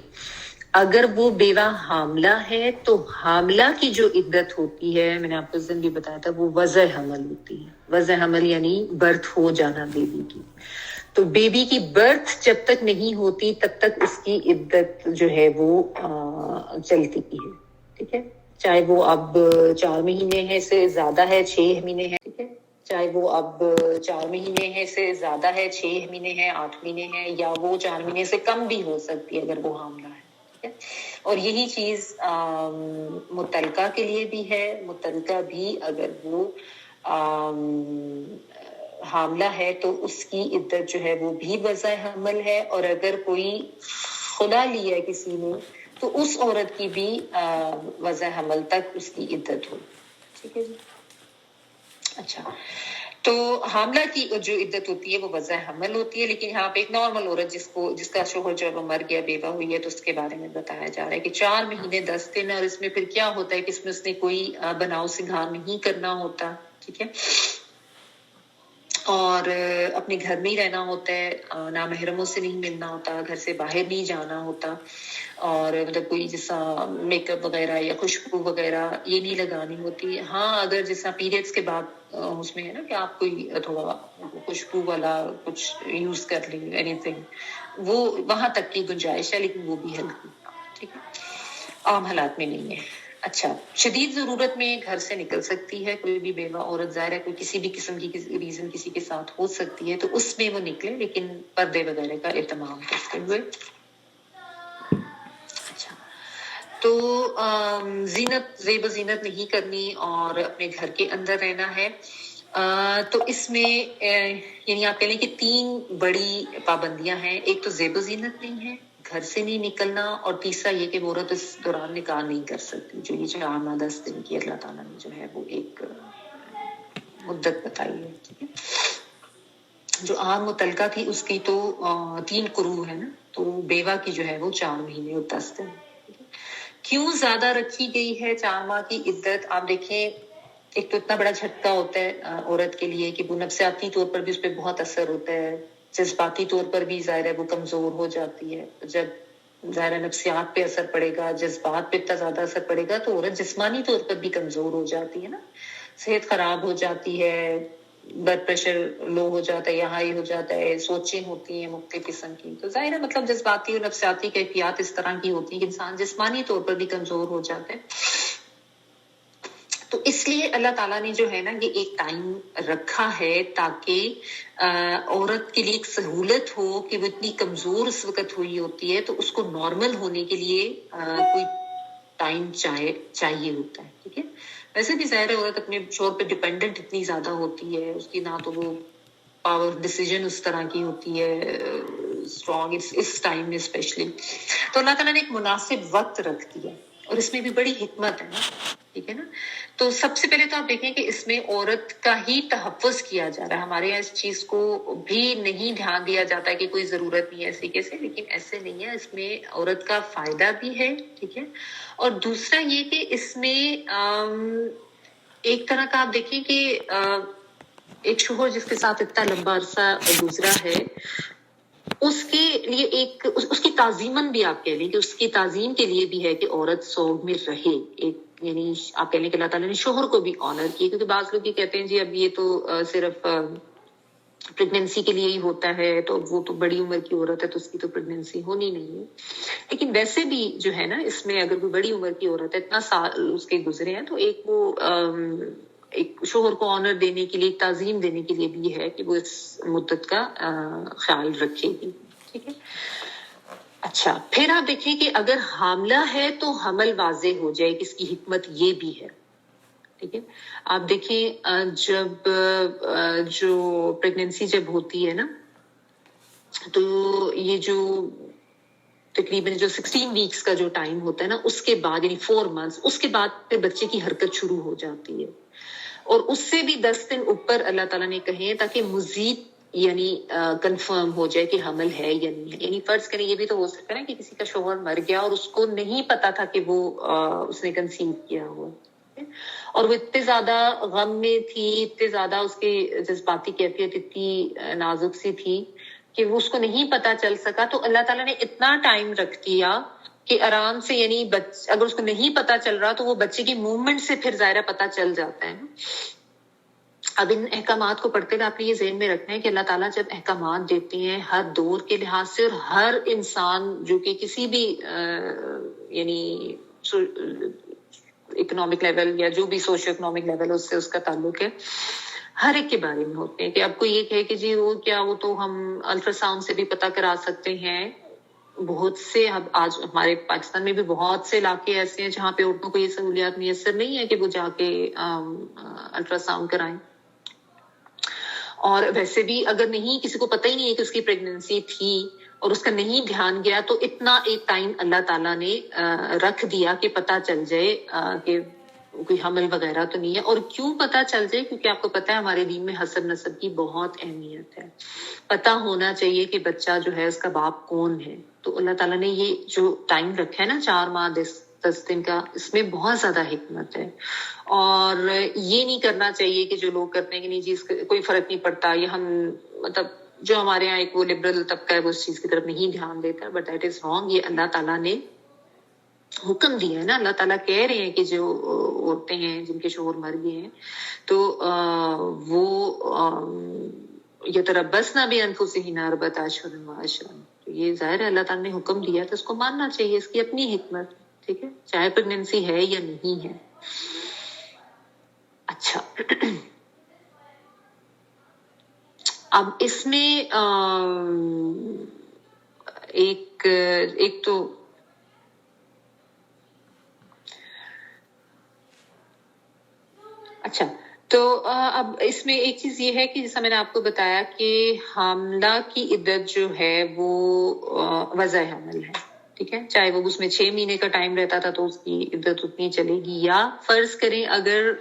اگر وہ بیوہ حاملہ ہے تو حاملہ کی جو عدت ہوتی ہے, میں نے آپ کو اس دن بھی بتایا تھا, وہ وضع حمل ہوتی ہے. وضع حمل یعنی برتھ ہو جانا بیبی کی. تو بیبی کی برتھ جب تک نہیں ہوتی تب تک اس کی عدت جو ہے وہ چلتی ہے. ٹھیک ہے. چاہے وہ اب 4 مہینے ہے سے زیادہ ہے, 6 مہینے ہے. ٹھیک ہے. چاہے وہ اب 4 مہینے ہے سے زیادہ ہے, 6 مہینے ہے, 8 مہینے ہے, یا وہ 4 مہینے سے کم بھی ہو سکتی ہے اگر وہ حاملہ ہے. اور یہی چیز متعلقہ کے لیے بھی ہے. متعلقہ بھی اگر وہ حاملہ ہے تو اس کی عدت جو ہے وہ بھی وضع حمل ہے. اور اگر کوئی خلا لیا ہے کسی نے تو اس عورت کی بھی وضع حمل تک اس کی عدت ہو. ٹھیک ہے جی. اچھا, تو حاملہ کی جو عدت ہوتی ہے وہ وضع حمل ہوتی ہے. لیکن یہاں پہ ایک نارمل عورت جس کا شوہر جو مر گیا, بیوہ ہوئی ہے, تو اس کے بارے میں بتایا جا رہا ہے کہ 4 مہینے 10 دن. اور اس میں پھر کیا ہوتا ہے کہ اس میں اس نے کوئی بناؤ سنگار نہیں کرنا ہوتا. ٹھیک ہے. اور اپنے گھر میں ہی رہنا ہوتا ہے, نامحرموں سے نہیں ملنا ہوتا, گھر سے باہر نہیں جانا ہوتا, اور مطلب کوئی جیسا میک اپ وغیرہ یا خوشبو وغیرہ یہ نہیں لگانی ہوتی. ہاں اگر جیسا پیریڈس کے بعد اس میں ہے نا کہ آپ کوئی تھوڑا خوشبو والا کچھ یوز کر لیں, اینی تھنگ, وہ وہاں تک کی گنجائش ہے, لیکن وہ بھی ہلکی. ٹھیک ہے. عام حالات میں نہیں ہے. اچھا, شدید ضرورت میں گھر سے نکل سکتی ہے کوئی بھی بیوہ عورت, ظاہر ہے کوئی کسی بھی قسم کی ریزن کسی کے ساتھ ہو سکتی ہے, تو اس میں وہ نکلے, لیکن پردے وغیرہ کا اہتمام کرتے ہوئے. اچھا, تو زیب و زینت نہیں کرنی اور اپنے گھر کے اندر رہنا ہے. تو اس میں یعنی آپ کہہ لیں کہ 3 بڑی پابندیاں ہیں. ایک تو زیب و زینت نہیں ہے, گھر سے نہیں نکلنا, اور تیسرا یہ کہ وہ عورت اس دوران نکاح نہیں کر سکتی, جو یہ 4 ماہ 10 دن کی اللہ تعالیٰ نے جو ہے وہ ایک مدت بتائی ہے. ٹھیک ہے. جو عام متعلقہ تھی اس کی تو 3 قروء ہے نا, تو بیوہ کی جو ہے وہ 4 مہینے اور 10 دن. کیوں زیادہ رکھی گئی ہے 4 ماہ کی عدت؟ آپ دیکھیں ایک تو اتنا بڑا جھٹکا ہوتا ہے عورت کے لیے کہ وہ نفسیاتی طور پر بھی اس پہ بہت اثر ہوتا ہے، جذباتی طور پر بھی ظاہر ہے وہ کمزور ہو جاتی ہے. جب ظاہر نفسیات پہ اثر پڑے گا، جذبات پہ اتنا زیادہ اثر پڑے گا تو عورت جسمانی طور پر بھی کمزور ہو جاتی ہے نا، صحت خراب ہو جاتی ہے، بلڈ پریشر لو ہو جاتا ہے یا ہائی ہو جاتا ہے، سوچیں ہوتی ہیں مختلف قسم کی. تو ظاہر ہے مطلب جذباتی اور نفسیاتی کیفیات اس طرح کی ہوتی ہیں کہ انسان جسمانی طور پر بھی کمزور ہو جاتا ہے. تو اس لیے اللہ تعالیٰ نے جو ہے نا یہ ایک ٹائم رکھا ہے تاکہ عورت کے لیے ایک سہولت ہو کہ وہ اتنی کمزور اس وقت ہوئی ہوتی ہے تو اس کو نارمل ہونے کے لیے کوئی ٹائم چاہیے ہوتا ہے. ٹھیک ہے، ویسے بھی ظاہر ہے عورت اپنے شوہر پہ ڈیپینڈنٹ اتنی زیادہ ہوتی ہے، اس کی نہ تو وہ پاور ڈیسیجن اس طرح کی ہوتی ہے اسٹرانگ اس ٹائم میں اسپیشلی. تو اللہ تعالیٰ نے ایک مناسب وقت رکھ دیا اور اس میں بھی بڑی حکمت ہے نا. ٹھیک ہے نا، تو سب سے پہلے تو آپ دیکھیں کہ اس میں عورت کا ہی تحفظ کیا جا رہا ہے. ہمارے یہاں اس چیز کو بھی نہیں دھیان دیا جاتا ہے کہ کوئی ضرورت نہیں ہے ایسے کیسے، لیکن ایسے نہیں ہے، اس میں عورت کا فائدہ بھی ہے. ٹھیک ہے، اور دوسرا یہ کہ اس میں ایک طرح کا آپ دیکھیں کہ ایک شوہر جس کے ساتھ اتنا لمبا عرصہ گزرا ہے اس کے لیے ایک اس کی تعظیمن بھی آپ کہہ لیں کہ اس کی تعظیم کے لیے بھی ہے کہ عورت سوگ میں رہے. ایک یعنی آپ کہہ لیں کہ اللہ تعالیٰ نے شوہر کو بھی آنر کیا، کیونکہ بعض لوگ یہ کہتے ہیں جی اب یہ تو صرف پریگنینسی کے لیے ہی ہوتا ہے، تو وہ تو بڑی عمر کی عورت ہے تو اس کی تو پریگنینسی ہونی نہیں ہے. لیکن ویسے بھی جو ہے نا اس میں اگر کوئی بڑی عمر کی عورت ہے اتنا سال اس کے گزرے ہیں تو ایک وہ ایک شوہر کو آنر دینے کے لیے، تعظیم دینے کے لیے بھی ہے کہ وہ اس مدت کا خیال رکھے گی. ٹھیک ہے، اچھا پھر آپ دیکھیں کہ اگر حاملہ ہے تو حمل واضح ہو جائے کہ اس کی حکمت یہ بھی ہے. ٹھیک ہے، آپ دیکھیں جب جو پریگنینسی جب ہوتی ہے نا تو یہ جو تقریباً جو 16 ویکس کا جو ٹائم ہوتا ہے نا اس کے بعد یعنی 4 months اس کے بعد پھر بچے کی حرکت شروع ہو جاتی ہے، اور اس سے بھی 10 دن اوپر اللہ تعالیٰ نے کہے تاکہ مزید یعنی کنفرم ہو جائے کہ حمل ہے یا نہیں ہے. یعنی فرض کریں یہ بھی تو ہو سکتا ہے نا کہ کسی کا شوہر مر گیا اور اس کو نہیں پتا تھا کہ وہ اس نے کنسیو کیا ہوا اور وہ اتنے زیادہ غم میں تھی، اتنے زیادہ اس کی جذباتی کیفیت اتنی نازک سی تھی کہ وہ اس کو نہیں پتا چل سکا. تو اللہ تعالیٰ نے اتنا ٹائم رکھ دیا کہ آرام سے یعنی اگر اس کو نہیں پتا چل رہا تو وہ بچے کی موومنٹ سے پھر ظاہرہ پتا چل جاتا ہے. اب ان احکامات کو پڑھتے ہوئے آپ نے یہ ذہن میں رکھنا ہے کہ اللہ تعالیٰ جب احکامات دیتے ہیں ہر دور کے لحاظ سے اور ہر انسان جو کہ کسی بھی یعنی اکنامک لیول یا جو بھی سوشو اکنامک لیول اس سے اس کا تعلق ہے ہر ایک کے بارے میں ہوتے ہیں. کہ اب کوئی یہ کہے کہ جی وہ کیا وہ تو ہم الٹرا ساؤنڈ سے بھی پتہ کرا سکتے ہیں. بہت سے آج ہمارے پاکستان میں بھی بہت سے علاقے ایسے ہیں جہاں پہ عورتوں کو یہ سہولیات میسر نہیں ہے کہ وہ جا کے الٹرا ساؤنڈ کرائیں. اور ویسے بھی اگر نہیں کسی کو پتہ ہی نہیں ہے کہ اس کی پریگنینسی تھی اور اس کا نہیں دھیان گیا تو اتنا ایک ٹائم اللہ تعالیٰ نے رکھ دیا کہ پتہ چل جائے کہ کوئی حمل وغیرہ تو نہیں ہے. اور کیوں پتہ چل جائے؟ کیونکہ آپ کو پتہ ہے ہمارے دین میں حسب نسب کی بہت اہمیت ہے. پتہ ہونا چاہیے کہ بچہ جو ہے اس کا باپ کون ہے. تو اللہ تعالیٰ نے یہ جو ٹائم رکھا ہے نا 4 ماہ 10 دن کا، اس میں بہت زیادہ حکمت ہے. اور یہ نہیں کرنا چاہیے کہ جو لوگ کرتے ہیں کہ نہیں جی اس کوئی فرق نہیں پڑتا، یہ ہم مطلب جو ہمارے یہاں ایک وہ لبرل طبقہ ہے وہ اس چیز کی طرف نہیں دھیان دیتا. But that is wrong. یہ اللہ تعالیٰ نے حکم دیا ہے نا. اللہ تعالیٰ کہہ رہے ہیں کہ جو عورتیں ہیں جن کے شوہر مر گئے ہیں تو وہ یتربصن بانفسہن اربعۃ اشہر وعشرا. تو یہ ظاہر ہے اللہ تعالیٰ نے حکم دیا تو اس کو ماننا چاہیے، اس کی اپنی حکمت. ٹھیک ہے، چاہے پریگنینسی ہے یا نہیں ہے. اچھا اب اس میں ایک تو اچھا تو اب اس میں ایک چیز یہ ہے کہ جیسا میں نے آپ کو بتایا کہ حاملہ کی عدت جو ہے وہ وضع حمل ہے. ٹھیک ہے، چاہے وہ اس میں 6 مہینے کا ٹائم رہتا تھا تو اس کی عدت اتنی چلے گی، یا فرض کریں اگر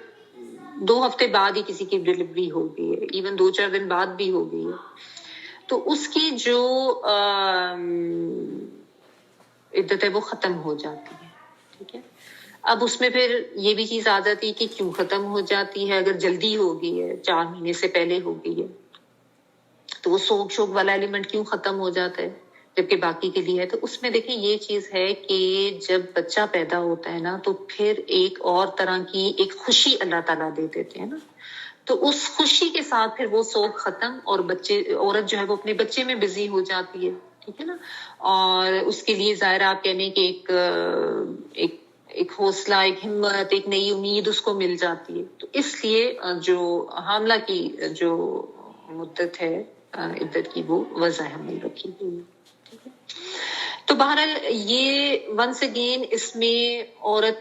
2 ہفتے بعد ہی کسی کی ڈلیوری ہو گئی ہے، ایون 2-4 دن بعد بھی ہو گئی ہے، تو اس کی جو عدت ہے وہ ختم ہو جاتی ہے. ٹھیک ہے، اب اس میں پھر یہ بھی چیز آ جاتی ہے کہ کیوں ختم ہو جاتی ہے، اگر جلدی ہو گئی ہے 4 مہینے سے پہلے ہو گئی ہے تو وہ سوگ شوق والا ایلیمنٹ کیوں ختم ہو جاتا ہے جبکہ باقی کے لیے ہے. تو اس میں دیکھیں یہ چیز ہے کہ جب بچہ پیدا ہوتا ہے نا تو پھر ایک اور طرح کی ایک خوشی اللہ تعالیٰ دے دیتے ہیں نا، تو اس خوشی کے ساتھ پھر وہ سوگ ختم اور عورت جو ہے وہ اپنے بچے میں بزی ہو جاتی ہے، ٹھیک ہے نا. اور اس کے لیے ظاہر آپ کہنے کہ ایک حوصلہ، ایک ہمت، ایک نئی امید اس کو مل جاتی ہے. تو اس لیے جو حاملہ کی جو مدت ہے عدت کی وہ وضع حمل رکھی گئی ہے. ٹھیک ہے، تو بہرحال یہ ونس اگین اس میں عورت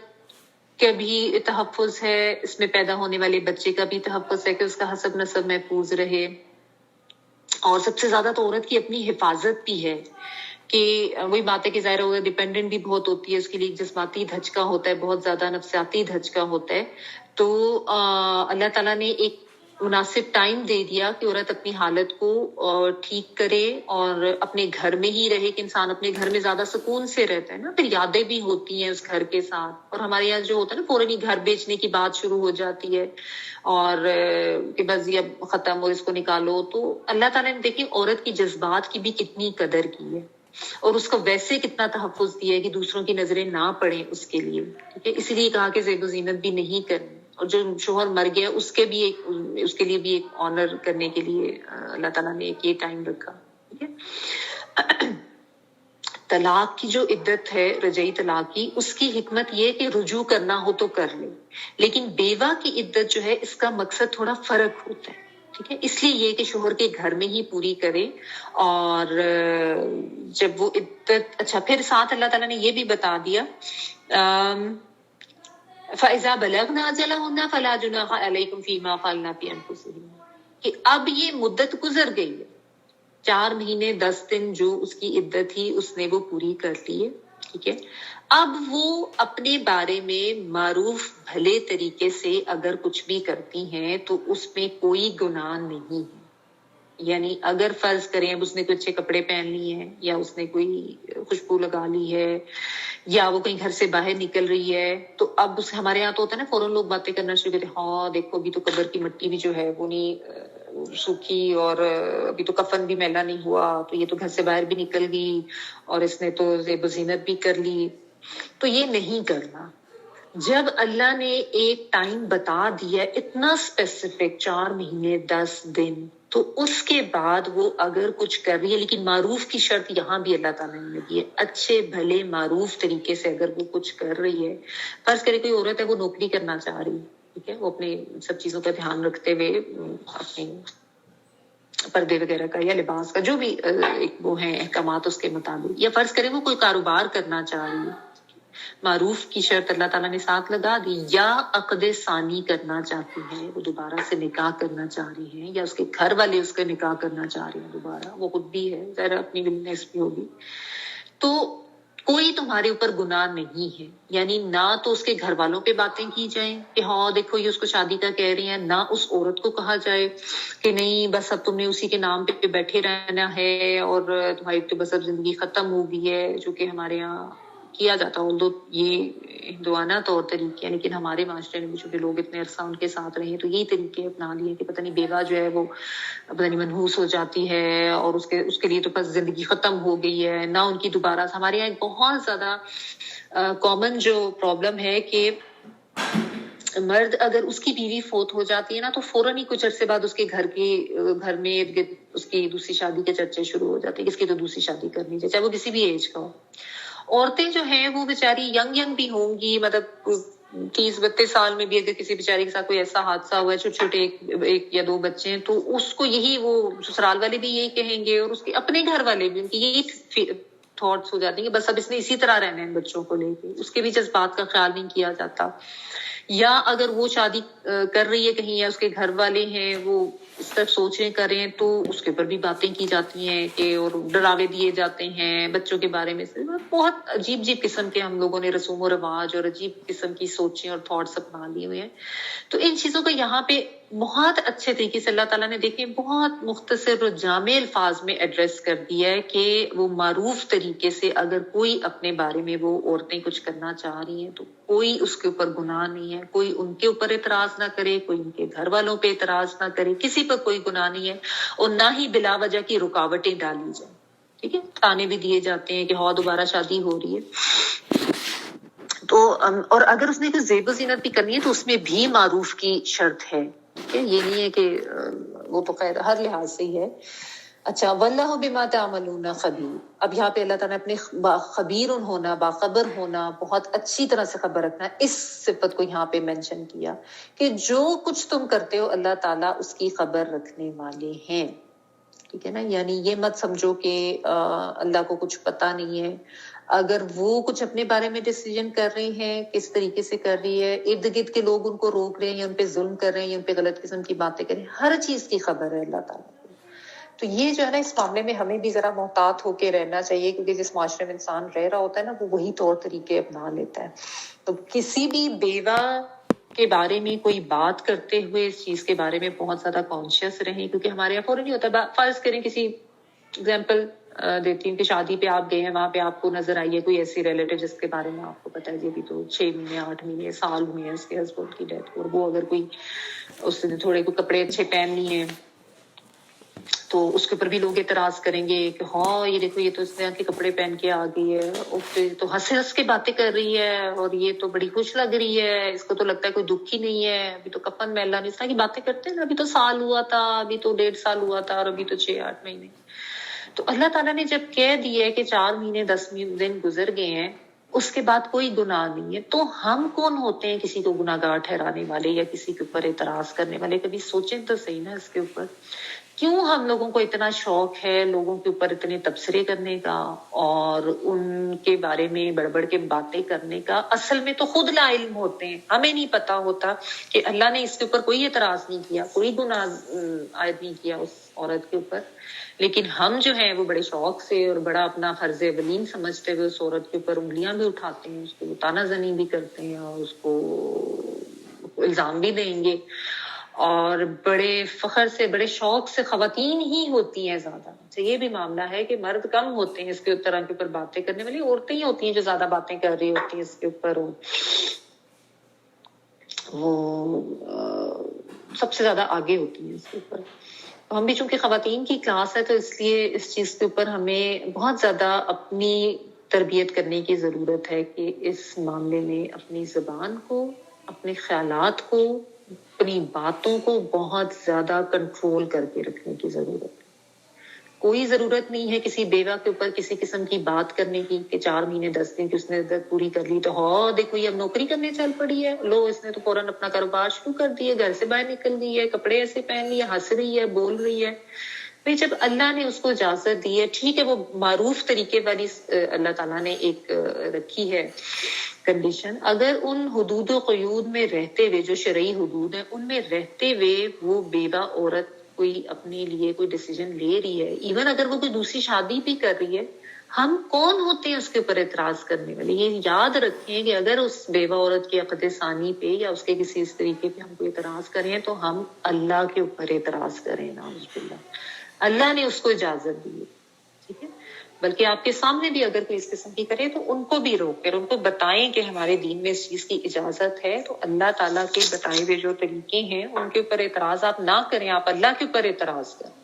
کا بھی تحفظ ہے، اس میں پیدا ہونے والے بچے کا بھی تحفظ ہے کہ اس کا حسب نسب محفوظ رہے. اور سب سے زیادہ تو عورت کی اپنی حفاظت بھی ہے کہ وہی بات ہے کہ ظاہر عورت ڈیپینڈنٹ بھی بہت ہوتی ہے، اس کے لیے جذباتی دھچکا ہوتا ہے، بہت زیادہ نفسیاتی دھچکا ہوتا ہے. تو اللہ تعالیٰ نے ایک مناسب ٹائم دے دیا کہ عورت اپنی حالت کو ٹھیک کرے اور اپنے گھر میں ہی رہے کہ انسان اپنے گھر میں زیادہ سکون سے رہتا ہے نا. پھر یادیں بھی ہوتی ہیں اس گھر کے ساتھ، اور ہمارے یہاں جو ہوتا ہے نا فوراً ہی گھر بیچنے کی بات شروع ہو جاتی ہے اور کہ بس یہ اب ختم اور اس کو نکالو. تو اللہ تعالیٰ نے دیکھیں عورت کی جذبات کی بھی کتنی قدر کی ہے اور اس کو ویسے کتنا تحفظ دیا ہے کہ دوسروں کی نظریں نہ پڑیں اس کے لیے. ٹھیک ہے، اسی لیے کہا کہ زیب و زینت بھی نہیں کرنی، اور جو شوہر مر گیا اس کے لیے بھی ایک آنر کرنے کے لیے اللہ تعالیٰ نے ایک یہ ٹائم رکھا. ٹھیک ہے، طلاق کی جو عدت ہے رجعی طلاق کی، اس کی حکمت یہ کہ رجوع کرنا ہو تو کر لے، لیکن بیوہ کی عدت جو ہے اس کا مقصد تھوڑا فرق ہوتا ہے. ٹھیک ہے، اس لیے یہ کہ شوہر کے گھر میں ہی پوری کرے. اور جب وہ عدت اچھا پھر ساتھ اللہ تعالیٰ نے یہ بھی بتا دیا فَإِذَا بَلَغْنَ أَجَلَهُنَّ فَلَا جُنَاحَ عَلَيْكُمْ فِي مَا فَعَلْنَ فِي أَنفُسِهِنَّ، کہ اب یہ مدت گزر گئی ہے، 4 مہینے 10 دن جو اس کی عدت تھی اس نے وہ پوری کر لی ہے. ٹھیک ہے، اب وہ اپنے بارے میں معروف بھلے طریقے سے اگر کچھ بھی کرتی ہیں تو اس میں کوئی گناہ نہیں ہے. یعنی اگر فرض کریں اب اس نے کوئی اچھے کپڑے پہن لیے ہیں یا اس نے کوئی خوشبو لگا لی ہے یا وہ کہیں گھر سے باہر نکل رہی ہے، تو اب اس ہمارے یہاں تو ہوتا ہے نا فوراً لوگ باتیں کرنا شروع کرتے ہیں، ہاں دیکھو ابھی تو قبر کی مٹی بھی جو ہے وہ نہیں سوکھی اور ابھی تو کفن بھی میلا نہیں ہوا، تو یہ تو گھر سے باہر بھی نکل گئی اور اس نے تو زیب و زینت بھی کر لی. تو یہ نہیں کرنا. جب اللہ نے ایک ٹائم بتا دیا اتنا اسپیسیفک 4 مہینے 10 دن، تو اس کے بعد وہ اگر کچھ کر رہی ہے، لیکن معروف کی شرط یہاں بھی اللہ تعالیٰ نے لگی ہے، اچھے بھلے معروف طریقے سے اگر وہ کچھ کر رہی ہے. فرض کرے کوئی عورت ہے وہ نوکری کرنا چاہ رہی ہے، ٹھیک ہے، وہ اپنے سب چیزوں کا دھیان رکھتے ہوئے اپنے پردے وغیرہ کا یا لباس کا جو بھی ایک وہ ہیں احکامات اس کے مطابق، یا فرض کرے وہ کوئی کاروبار کرنا چاہ رہی ہے، معروف کی شرط اللہ تعالیٰ نے ساتھ لگا دی، یا عقد ثانی کرنا چاہتی ہے، وہ دوبارہ سے نکاح کرنا چاہ رہی ہیں، یا اس کے گھر والے اس کا نکاح کرنا چاہ رہے ہیں دوبارہ، وہ خود بھی ہے ذرا اپنی ولنس بھی ہوگی، تو کوئی تمہارے اوپر گناہ نہیں ہے. یعنی نہ تو اس کے گھر والوں پہ باتیں کی جائیں کہ ہاں دیکھو یہ اس کو شادی کا کہہ رہی ہیں، نہ اس عورت کو کہا جائے کہ نہیں بس اب تم نے اسی کے نام پہ بیٹھے رہنا ہے اور تمہاری تو بس اب زندگی ختم ہو گئی ہے، جو کہ ہمارے یہاں کیا جاتا ہے. یہ ہندوانہ طور طریقے ہیں، لیکن ہمارے معاشرے میں چونکہ لوگ اتنے عرصہ ان کے ساتھ رہے تو یہی طریقے اپنا لیے کہ پتہ نہیں بیوہ جو ہے وہ پتہ نہیں منحوس ہو جاتی ہے اور اس کے لیے تو بس زندگی ختم ہو گئی ہے، نہ ان کی دوبارہ. ہمارے یہاں ایک بہت زیادہ کامن جو پرابلم ہے کہ مرد اگر اس کی بیوی فوت ہو جاتی ہے نا تو فوراً ہی کچھ عرصے بعد اس کے گھر میں اس کی دوسری شادی کے چرچے شروع ہو جاتے ہیں، کس کی تو دوسری شادی کرنی چاہیے، چاہے وہ کسی بھی ایج کا ہو. عورتیں جو ہیں وہ بیچاری ینگ بھی ہوں گی، مطلب 30-32 سال میں بھی اگر کسی بیچاری کے ساتھ کوئی ایسا حادثہ ہوا ہے، چھوٹے ایک یا 2 بچے ہیں، تو اس کو یہی وہ سسرال والے بھی یہی کہیں گے اور اس کے اپنے گھر والے بھی ان کی یہی تھاٹس ہو جاتی ہیں کہ بس اب اس نے اسی طرح رہنا ہے بچوں کو لے کے، اس کے بھی جذبات کا خیال نہیں کیا جاتا. یا اگر وہ شادی کر رہی ہے کہیں یا اس کے گھر والے ہیں وہ اس طرح سوچیں کریں تو اس کے اوپر بھی باتیں کی جاتی ہیں کہ اور ڈراوے دیے جاتے ہیں بچوں کے بارے میں. سے بہت عجیب قسم کے ہم لوگوں نے رسوم و رواج اور عجیب قسم کی سوچیں اور تھاٹس اپنا لیے ہوئے ہیں. تو ان چیزوں کو یہاں پہ بہت اچھے طریقے سے اللہ تعالیٰ نے دیکھیں بہت مختصر اور جامع الفاظ میں ایڈریس کر دیا ہے کہ وہ معروف طریقے سے اگر کوئی اپنے بارے میں وہ عورتیں کچھ کرنا چاہ رہی ہیں تو کوئی اس کے اوپر گناہ نہیں ہے، کوئی ان کے اوپر اعتراض نہ کرے، کوئی ان کے گھر والوں پہ اعتراض نہ کرے، کسی پر کوئی گناہ نہیں ہے، اور نہ ہی بلا وجہ کی رکاوٹیں ڈالی جائیں. ٹھیک ہے، تانے بھی دیے جاتے ہیں کہ ہاں دوبارہ شادی ہو رہی ہے تو اور اگر اس نے کوئی زیب و زینت بھی کرنی ہے تو اس میں بھی معروف کی شرط ہے. ٹھیک ہے، یہ نہیں ہے کہ وہ تو خیر ہر لحاظ سے ہی ہے. اچھا، واللہ بما تعملون خبیر. اب یہاں پہ اللہ تعالیٰ نے اپنے خبیر ہونا، باخبر ہونا، بہت اچھی طرح سے خبر رکھنا، اس صفت کو یہاں پہ مینشن کیا کہ جو کچھ تم کرتے ہو اللہ تعالیٰ اس کی خبر رکھنے والے ہیں. ٹھیک ہے نا، یعنی یہ مت سمجھو کہ اللہ کو کچھ پتا نہیں ہے. اگر وہ کچھ اپنے بارے میں ڈیسیجن کر رہی ہیں، کس طریقے سے کر رہی ہے، ارد گرد کے لوگ ان کو روک رہے ہیں یا ان پہ ظلم کر رہے ہیں یا ان پہ غلط قسم کی باتیں کر رہے ہیں، ہر چیز کی خبر ہے اللہ تعالیٰ کو. تو یہ جو ہے نا، اس معاملے میں ہمیں بھی ذرا محتاط ہو کے رہنا چاہیے، کیونکہ جس معاشرے میں انسان رہ رہا ہوتا ہے نا، وہ وہی طور طریقے اپنا لیتا ہے. تو کسی بھی بیوہ کے بارے میں کوئی بات کرتے ہوئے اس چیز کے بارے میں بہت زیادہ کانشیس رہیں، کیونکہ ہمارے یہاں فوراً نہیں ہوتا. فرض کریں کسی اگزامپل دیتی ہوں کہ شادی پہ آپ گئے ہیں، وہاں پہ آپ کو نظر آئی ہے کوئی ایسی ریلیٹو جس کے بارے میں آپ کو پتا ہے جی ابھی تو 6 مہینے 8 مہینے سال ہوئے ہیں اس کے ہسبینڈ کی ڈیتھ کو، اور وہ اگر کوئی اس نے تھوڑے کوئی کپڑے اچھے پہن لیے ہیں تو اس کے اوپر بھی لوگ اعتراض کریں گے کہ ہاں یہ دیکھو یہ تو اس طرح کے کپڑے پہن کے آ گئی ہے، اور پھر تو ہنس ہنس کے باتیں کر رہی ہے، اور یہ تو بڑی خوش لگ رہی ہے، اس کو تو لگتا ہے کوئی دکھ ہی نہیں ہے، ابھی تو کفن میلا نہیں. اس طرح کی باتیں کرتے ہیں نا، ابھی تو سال ہوا تھا، ابھی تو 1.5 سال ہوا تھا، اور ابھی تو 6-8 مہینے. تو اللہ تعالیٰ نے جب کہہ دیا ہے کہ 4 مہینے 10 دن گزر گئے ہیں، اس کے بعد کوئی گناہ نہیں ہے، تو ہم کون ہوتے ہیں کسی کو گناہ گار ٹھہرانے والے یا کسی کے اوپر اعتراض کرنے والے؟ کبھی سوچیں تو صحیح نا اس کے اوپر. کیوں ہم لوگوں کو اتنا شوق ہے لوگوں کے اوپر اتنے تبصرے کرنے کا اور ان کے بارے میں بڑھ کے باتیں کرنے کا؟ اصل میں تو خود لا علم ہوتے ہیں، ہمیں نہیں پتا ہوتا کہ اللہ نے اس کے اوپر کوئی اعتراض نہیں کیا، کوئی گناہ عائد نہیں کیا اس عورت کے اوپر، لیکن ہم جو ہیں وہ بڑے شوق سے اور بڑا اپنا فرض ولیم سمجھتے ہوئے اس عورت کے اوپر انگلیاں بھی اٹھاتے ہیں، اس کو طعنہ زنی بھی کرتے ہیں اور اس کو الزام بھی دیں گے. اور بڑے فخر سے بڑے شوق سے خواتین ہی ہوتی ہیں زیادہ. تو یہ بھی معاملہ ہے کہ مرد کم ہوتے ہیں اس کے طرح کے اوپر باتیں کرنے والی، عورتیں ہی ہوتی ہیں جو زیادہ باتیں کر رہی ہوتی ہیں اس کے اوپر. وہ سب سے زیادہ آگے ہوتی ہیں اس کے اوپر. ہم بھی چونکہ خواتین کی کلاس ہے تو اس لیے اس چیز کے اوپر ہمیں بہت زیادہ اپنی تربیت کرنے کی ضرورت ہے کہ اس معاملے میں اپنی زبان کو، اپنے خیالات کو، اپنی باتوں کو بہت زیادہ کنٹرول کر کے رکھنے کی ضرورت ہے. کوئی ضرورت نہیں ہے کسی بیوہ کے اوپر کسی قسم کی بات کرنے کی کہ 4 مہینے 10 دن کی اس نے عدت پوری کر لی تو ہاں دیکھو یہ اب نوکری کرنے چل پڑی ہے، لو اس نے تو فوراً اپنا کاروبار شروع کر دیا، گھر سے باہر نکل گئی ہے، کپڑے ایسے پہن لیے، ہنس رہی ہے، بول رہی ہے. بھئی جب اللہ نے اس کو اجازت دی ہے، ٹھیک ہے وہ معروف طریقے والی اللہ تعالیٰ نے ایک رکھی ہے کنڈیشن، اگر ان حدود و قیود میں رہتے ہوئے جو شرعی حدود ہیں ان میں رہتے ہوئے وہ بیوہ عورت کوئی اپنے لیے کوئی ڈیسیجن لے رہی ہے، ایون اگر وہ کوئی دوسری شادی بھی کر رہی ہے، ہم کون ہوتے ہیں اس کے اوپر اعتراض کرنے والے؟ یہ یاد رکھیں کہ اگر اس بیوہ عورت کے عقد ثانی پہ یا اس کے کسی اس طریقے پہ ہم کو اعتراض کریں تو ہم اللہ کے اوپر اعتراض کریں. نعوذ باللہ، اللہ نے اس کو اجازت دی ہے. ٹھیک ہے، بلکہ آپ کے سامنے بھی اگر کوئی اس قسم کی کرے تو ان کو بھی روک کر ان کو بتائیں کہ ہمارے دین میں اس چیز کی اجازت ہے. تو اللہ تعالیٰ کے بتائے ہوئے جو طریقے ہیں ان کے اوپر اعتراض آپ نہ کریں، آپ اللہ کے اوپر اعتراض کریں.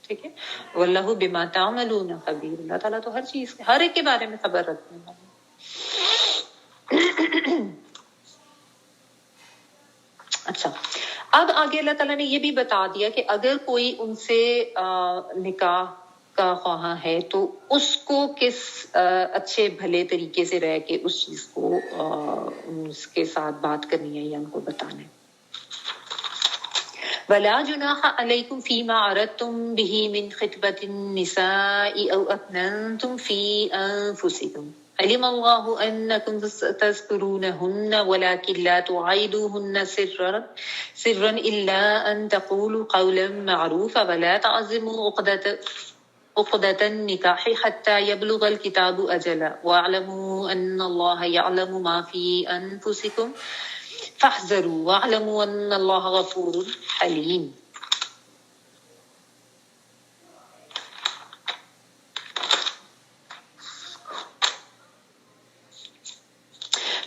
ٹھیک ہے، واللہ بما تعملون خبیر. اللہ تعالیٰ تو ہر چیز ہر ایک کے بارے میں خبر رکھنے والا. اچھا، اب آگے اللہ تعالیٰ نے یہ بھی بتا دیا کہ اگر کوئی ان سے نکاح کا خواہاں ہے تو اس کو کس اچھے بھلے طریقے سے رہ کے اس چیز کو اس کے ساتھ بات کرنی ہے یا ان کو بتانا ہے. وَلَا جُنَاحَ عَلَيْكُمْ فِيمَا عَرَضْتُمْ بِهِ مِنْ خِطْبَةِ النِّسَاءِ أَوْ أَكْنَنْتُمْ فِي أَنفُسِكُمْ عَلِمَ اللَّهُ أَنَّكُمْ تَذْكُرُونَهُنَّ وَلَكِنْ لَا تُوعِدُوهُنَّ سِرًّا إِلَّا أَن تَقُولُوا قَوْلًا مَعْرُوفًا وَلَا تَعْزِمُوا عُقْدَةَ النِّكَاحِ حَتَّى يَبْلُغَ الْكِتَابُ أَجَلَهُ وَاعْلَمُوا أَنَّ اللَّهَ يَعْلَمُ مَا فِي أَنفُسِكُمْ فاحذروا واعلموا ان اللہ غفور حلیم.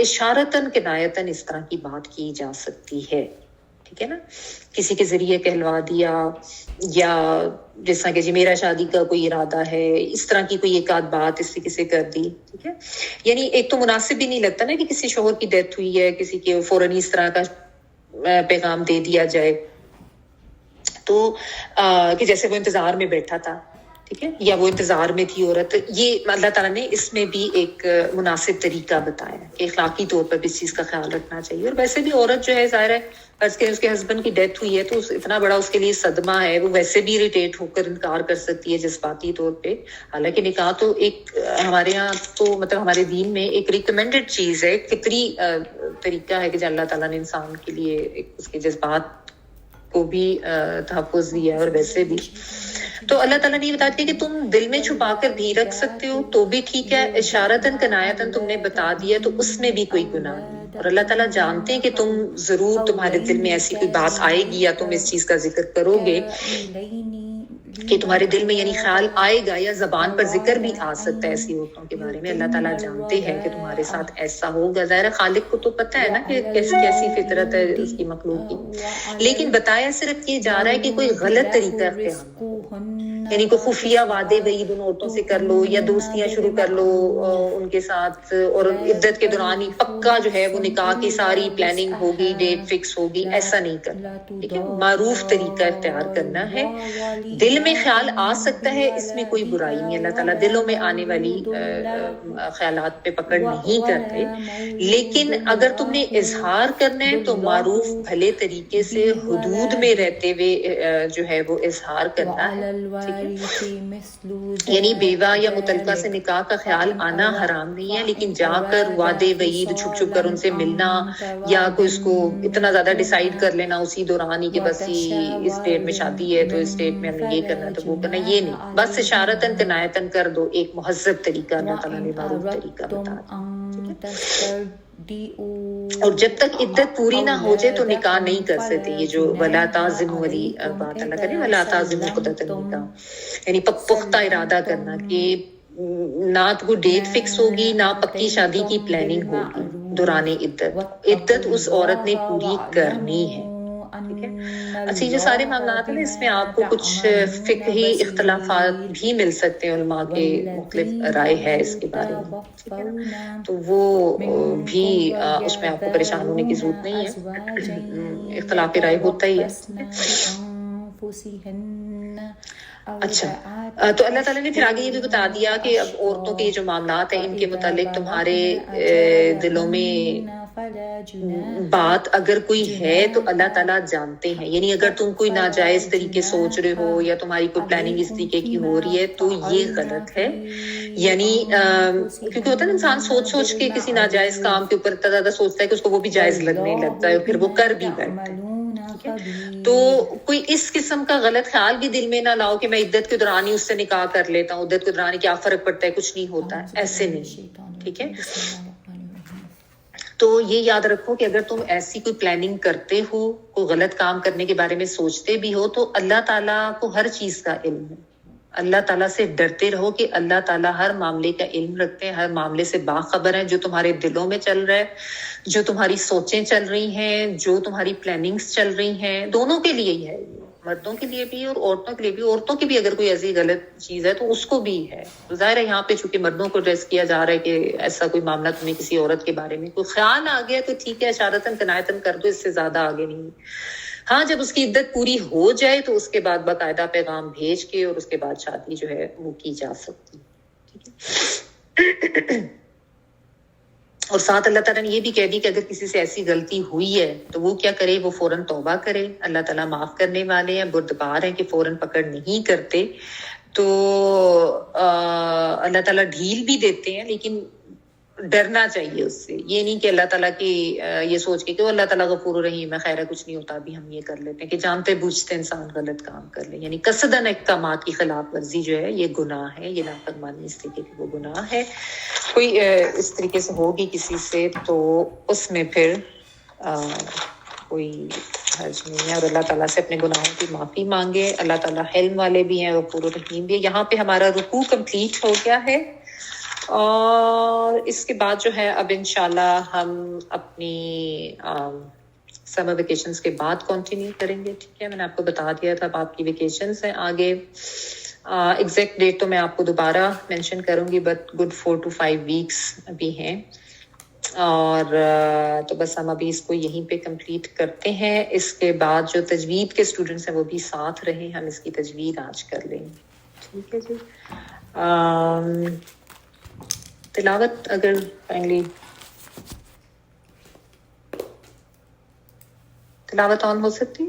اشارتاً کنایتاً اس طرح کی بات کی جا سکتی ہے, ٹھیک ہے نا, کسی کے ذریعے کہلوا دیا, یا جس طرح کہ جی میرا شادی کا کوئی ارادہ ہے, اس طرح کی کوئی ایک آدھ بات اس سے کسی کر دی, ٹھیک ہے. یعنی ایک تو مناسب بھی نہیں لگتا نا کہ کسی شوہر کی ڈیتھ ہوئی ہے, کسی کے فوراً اس طرح کا پیغام دے دیا جائے, تو کہ جیسے وہ انتظار میں بیٹھا تھا, ٹھیک ہے, یا وہ انتظار میں تھی عورت. یہ اللہ تعالیٰ نے اس میں بھی ایک مناسب طریقہ بتایا کہ اخلاقی طور پر بھی اس چیز کا خیال رکھنا چاہیے. اور ویسے بھی عورت جو ہے ظاہر ہے اس کے ہسبینڈ کی ڈیتھ ہوئی ہے تو اتنا بڑا اس کے لیے صدمہ ہے, وہ ویسے بھی اریٹیٹ ہو کر انکار کر سکتی ہے جذباتی طور پہ. حالانکہ نکاح تو ایک ہمارے یہاں تو مطلب ہمارے دین میں ایک ریکمینڈڈ چیز ہے, ایک فطری طریقہ ہے کہ جو اللہ تعالیٰ نے انسان کے لیے اس کے جذبات کو بھی تحفظ دیا ہے. اور ویسے بھی تو اللہ تعالیٰ نے یہ بتا دیا کہ تم دل میں چھپا کر بھی رکھ سکتے ہو تو بھی ٹھیک ہے, اشارتاً کنایتاً تم نے بتا دیا تو اس میں بھی کوئی گناہ نہیں. اور اللہ تعالیٰ جانتے ہیں کہ تم ضرور تمہارے دل میں ایسی کوئی بات آئے گی یا تم اس چیز کا ذکر کرو گے کہ تمہارے دل میں یعنی خیال آئے گا, یا زبان پر ذکر بھی آ سکتا ہے ایسی عورتوں کے بارے میں. اللہ تعالیٰ جانتے ہیں کہ تمہارے ساتھ ایسا ہوگا. ظاہر خالق کو تو پتہ ہے نا کہ کیسی فطرت ہے اس کی مخلوق کی, لیکن بتایا صرف یہ جا رہا ہے کہ کوئی غلط طریقہ اختیار, یعنی کوئی خفیہ وعدے وعید ان عورتوں سے کر لو, یا دوستیاں شروع کر لو ان کے ساتھ, اور عدت کے دوران ہی پکا جو ہے وہ نکاح کی ساری پلاننگ ہوگی, ڈیٹ فکس ہوگی, ایسا نہیں کرنا, ٹھیک ہے. معروف طریقہ اختیار کرنا ہے. دل میں خیال آ سکتا ہے, اس میں کوئی برائی نہیں. اللہ تعالیٰ دلوں میں آنے والی خیالات پہ پکڑ نہیں کرتے, لیکن اگر تم نے اظہار کرنا ہے تو معروف بھلے طریقے سے حدود میں رہتے ہوئے جو ہے وہ اظہار کرنا ہے, یعنی بیوہ یا متعلقہ سے نکاح کا خیال آنا حرام نہیں ہے, لیکن جا کر وعدے وعید چھپ چھپ کر ان سے ملنا, یا کوئی اس کو اتنا زیادہ ڈیسائیڈ کر لینا اسی دوران ہی کہ بس اس ڈیٹ میں شادی ہے تو اس ڈیٹ میں ہمیں یہ کرنا تو وہ کرنا, یہ نہیں. بس اشارتاً کنایتاً کر دو, ایک مہذب طریقہ اللہ تعالیٰ نے معروف طریقہ بتا. اور جب تک عدت پوری نہ ہو جائے تو نکاح نہیں کر سکتے. یہ جو ولا تعزموا والی بات اللہ کرے, ولا تعزموا عقدۃ النکاح, یعنی پختہ ارادہ کرنا کہ نہ تو کوئی ڈیٹ فکس ہوگی, نہ پکی شادی کی پلاننگ ہوگی دوران عدت. عدت اس عورت نے پوری کرنی ہے, ٹھیک ہے. اچھا, یہ جو سارے معاملات ہیں اس میں آپ کو کچھ فقہی اختلافات بھی مل سکتے ہیں, علماء کے مختلف رائے ہے اس کے بارے میں, ٹھیک ہے نا, تو وہ بھی اس میں آپ کو پریشان ہونے کی ضرورت نہیں ہے, اختلاف رائے ہوتا ہی ہے. اچھا, تو اللہ تعالیٰ نے پھر آگے یہ بھی بتا دیا کہ اب عورتوں کے جو معاملات ہیں ان کے متعلق تمہارے دلوں میں بات اگر کوئی ہے تو اللہ تعالیٰ جانتے ہیں. یعنی اگر تم کوئی ناجائز طریقے سوچ رہے ہو یا تمہاری کوئی پلاننگ اس طریقے کی ہو رہی ہے تو یہ غلط ہے. یعنی کیونکہ ہوتا ہے نا انسان سوچ سوچ کے کسی ناجائز کام کے اوپر اتنا زیادہ سوچتا ہے کہ اس کو وہ بھی جائز لگنے لگتا ہے, پھر وہ کر بھی بیٹھتا ہے. تو کوئی اس قسم کا غلط خیال بھی دل میں نہ لاؤ کہ میں عدت کے دوران ہی اس سے نکاح کر لیتا ہوں, عدت کے دوران ہی کیا فرق پڑتا ہے, کچھ نہیں ہوتا ہے, ایسے نہیں, ٹھیک ہے. تو یہ یاد رکھو کہ اگر تم ایسی کوئی پلاننگ کرتے ہو, کوئی غلط کام کرنے کے بارے میں سوچتے بھی ہو, تو اللہ تعالیٰ کو ہر چیز کا علم ہے. اللہ تعالیٰ سے ڈرتے رہو کہ اللہ تعالیٰ ہر معاملے کا علم رکھتے ہیں, ہر معاملے سے باخبر ہیں. جو تمہارے دلوں میں چل رہا ہے, جو تمہاری سوچیں چل رہی ہیں, جو تمہاری پلاننگز چل رہی ہیں, دونوں کے لیے ہی ہے, مردوں کے لیے بھی اور عورتوں کے لیے بھی. عورتوں کی بھی اگر کوئی ایسی غلط چیز ہے تو اس کو بھی ہے. تو ظاہر ہے یہاں پہ چونکہ مردوں کو ایڈریس کیا جا رہا ہے کہ ایسا کوئی معاملہ تمہیں کسی عورت کے بارے میں کوئی خیال آ گیا تو ٹھیک ہے, اشارتاً کنایتاً کر دو, اس سے زیادہ آگے نہیں. ہاں, جب اس کی عدت پوری ہو جائے تو اس کے بعد باقاعدہ پیغام بھیج کے اور اس کے بعد شادی جو ہے وہ کی جا سکتی, ٹھیک ہے. اور ساتھ اللہ تعالیٰ نے یہ بھی کہہ دی کہ اگر کسی سے ایسی غلطی ہوئی ہے تو وہ کیا کرے, وہ فوراً توبہ کرے. اللہ تعالیٰ معاف کرنے والے ہیں, بردبار ہیں کہ فوراً پکڑ نہیں کرتے. تو اللہ تعالیٰ ڈھیل بھی دیتے ہیں, لیکن ڈرنا چاہیے اس سے. یہ نہیں کہ اللہ تعالیٰ کی یہ سوچ کے کہ وہ اللہ تعالیٰ غفور رحیم ہے, خیر ہے کچھ نہیں ہوتا, ابھی ہم یہ کر لیتے ہیں, کہ جانتے بوجھتے انسان غلط کام کر لے. یعنی قصداً احکامات کی خلاف ورزی جو ہے یہ گناہ ہے, یہ نافرمانی اس طریقے کی وہ گناہ ہے. کوئی اس طریقے سے ہوگی کسی سے تو اس میں پھر کوئی حرج نہیں ہے, اور اللہ تعالیٰ سے اپنے گناہوں کی معافی مانگے. اللہ تعالیٰ حلم والے بھی ہیں, غفور رحیم بھی. یہاں پہ ہمارا رکوع کمپلیٹ ہو گیا ہے. اور اس کے بعد جو ہے اب انشاءاللہ ہم اپنی سمر ویکیشنز کے بعد کنٹینیو کریں گے. ٹھیک ہے, میں نے آپ کو بتا دیا تھا اب آپ کی ویکیشنز ہیں آگے. ایگزیکٹ ڈیٹ تو میں آپ کو دوبارہ مینشن کروں گی, بٹ گڈ 4 to 5 weeks ابھی ہیں. اور تو بس ہم ابھی اس کو یہیں پہ کمپلیٹ کرتے ہیں. اس کے بعد جو تجوید کے اسٹوڈنٹس ہیں وہ بھی ساتھ رہیں, ہم اس کی تجوید آج کر لیں گے. ٹھیک ہے جی. تلاوت اگر فائنلی تلاوت آن ہو سکتی.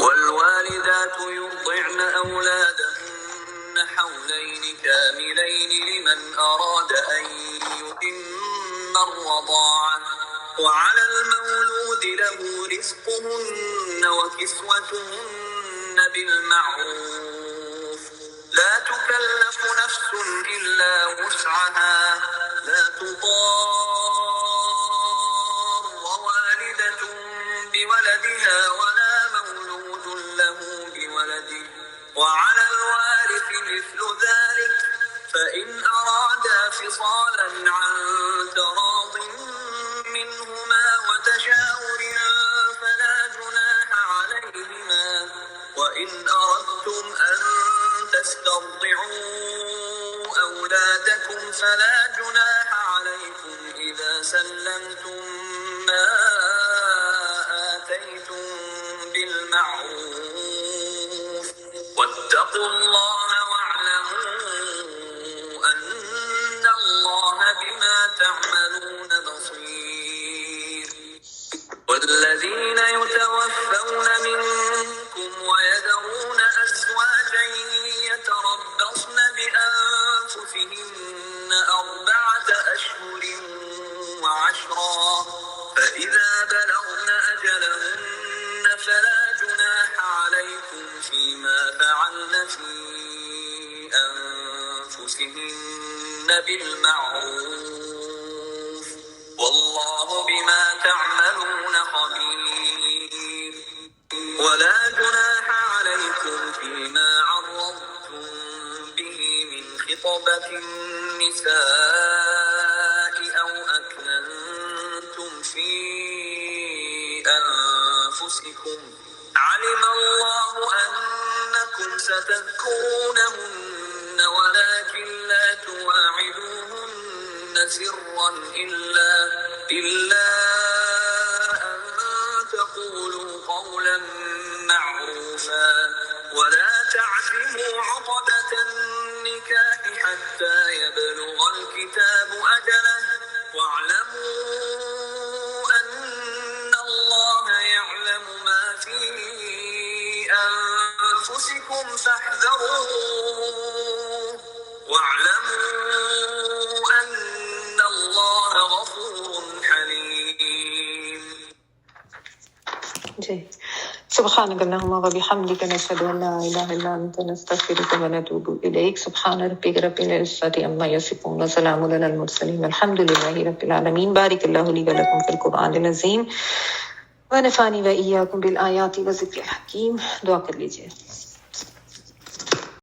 والوالدات يرضعن أولادهن حولين كاملين لمن أراد أن يتم الرضاعة وعلى المولود له رزقهن وكسوتهن بالمعروف لا تكلف نفس إلا وسعها لا تضار والدة بولدها ولا مولود له بولده وعلى الوارث مثل ذلك فإن أرادا فصالا عن تراض منهما وتشاور فلا جناح عليهما وإن أردتم أن تسترضعوا أولادكم فلا جناح عليكم إذا سلمتم ما آتيتم بالمعروف واتقوا الله واعلموا أن الله بما تعملون بصير. والذين يتوفون منكم ويذرون أزواجا يتربصن بأنفسهن 4 أشهر وعشرا فإذا بلغن أجلهن فلا جناح عليكم فيما فعلن في أنفسهن بالمعروف والله بما تعملون خبير. ولا جناح عليكم فيما عرضتم به من خطبة النساء أو أكننتم في أنفسكم علم الله أنكم ستذكرونهن ولكن لا تواعدوهن سرا إلا أن تقولوا قولا معروفا ولا تعزموا عقدة النكاح حتى يبلغ الكتاب أجله واعلموا أن الله يعلم ما في أنفسكم فاحذروه واعلموا أن الله غفور حليم. جی. سبحانك اللهم وبحمدك نشهد ان لا اله الا انت نستغفرك ونتوب اليك. سبحان ربك رب العزة عما يصفون وسلام على المرسلين والحمد لله رب العالمين. بارك الله لي ولكم في القرآن العظيم ونفعني وإياكم بالآيات وذكر الحكيم. دعا کر لیجیے.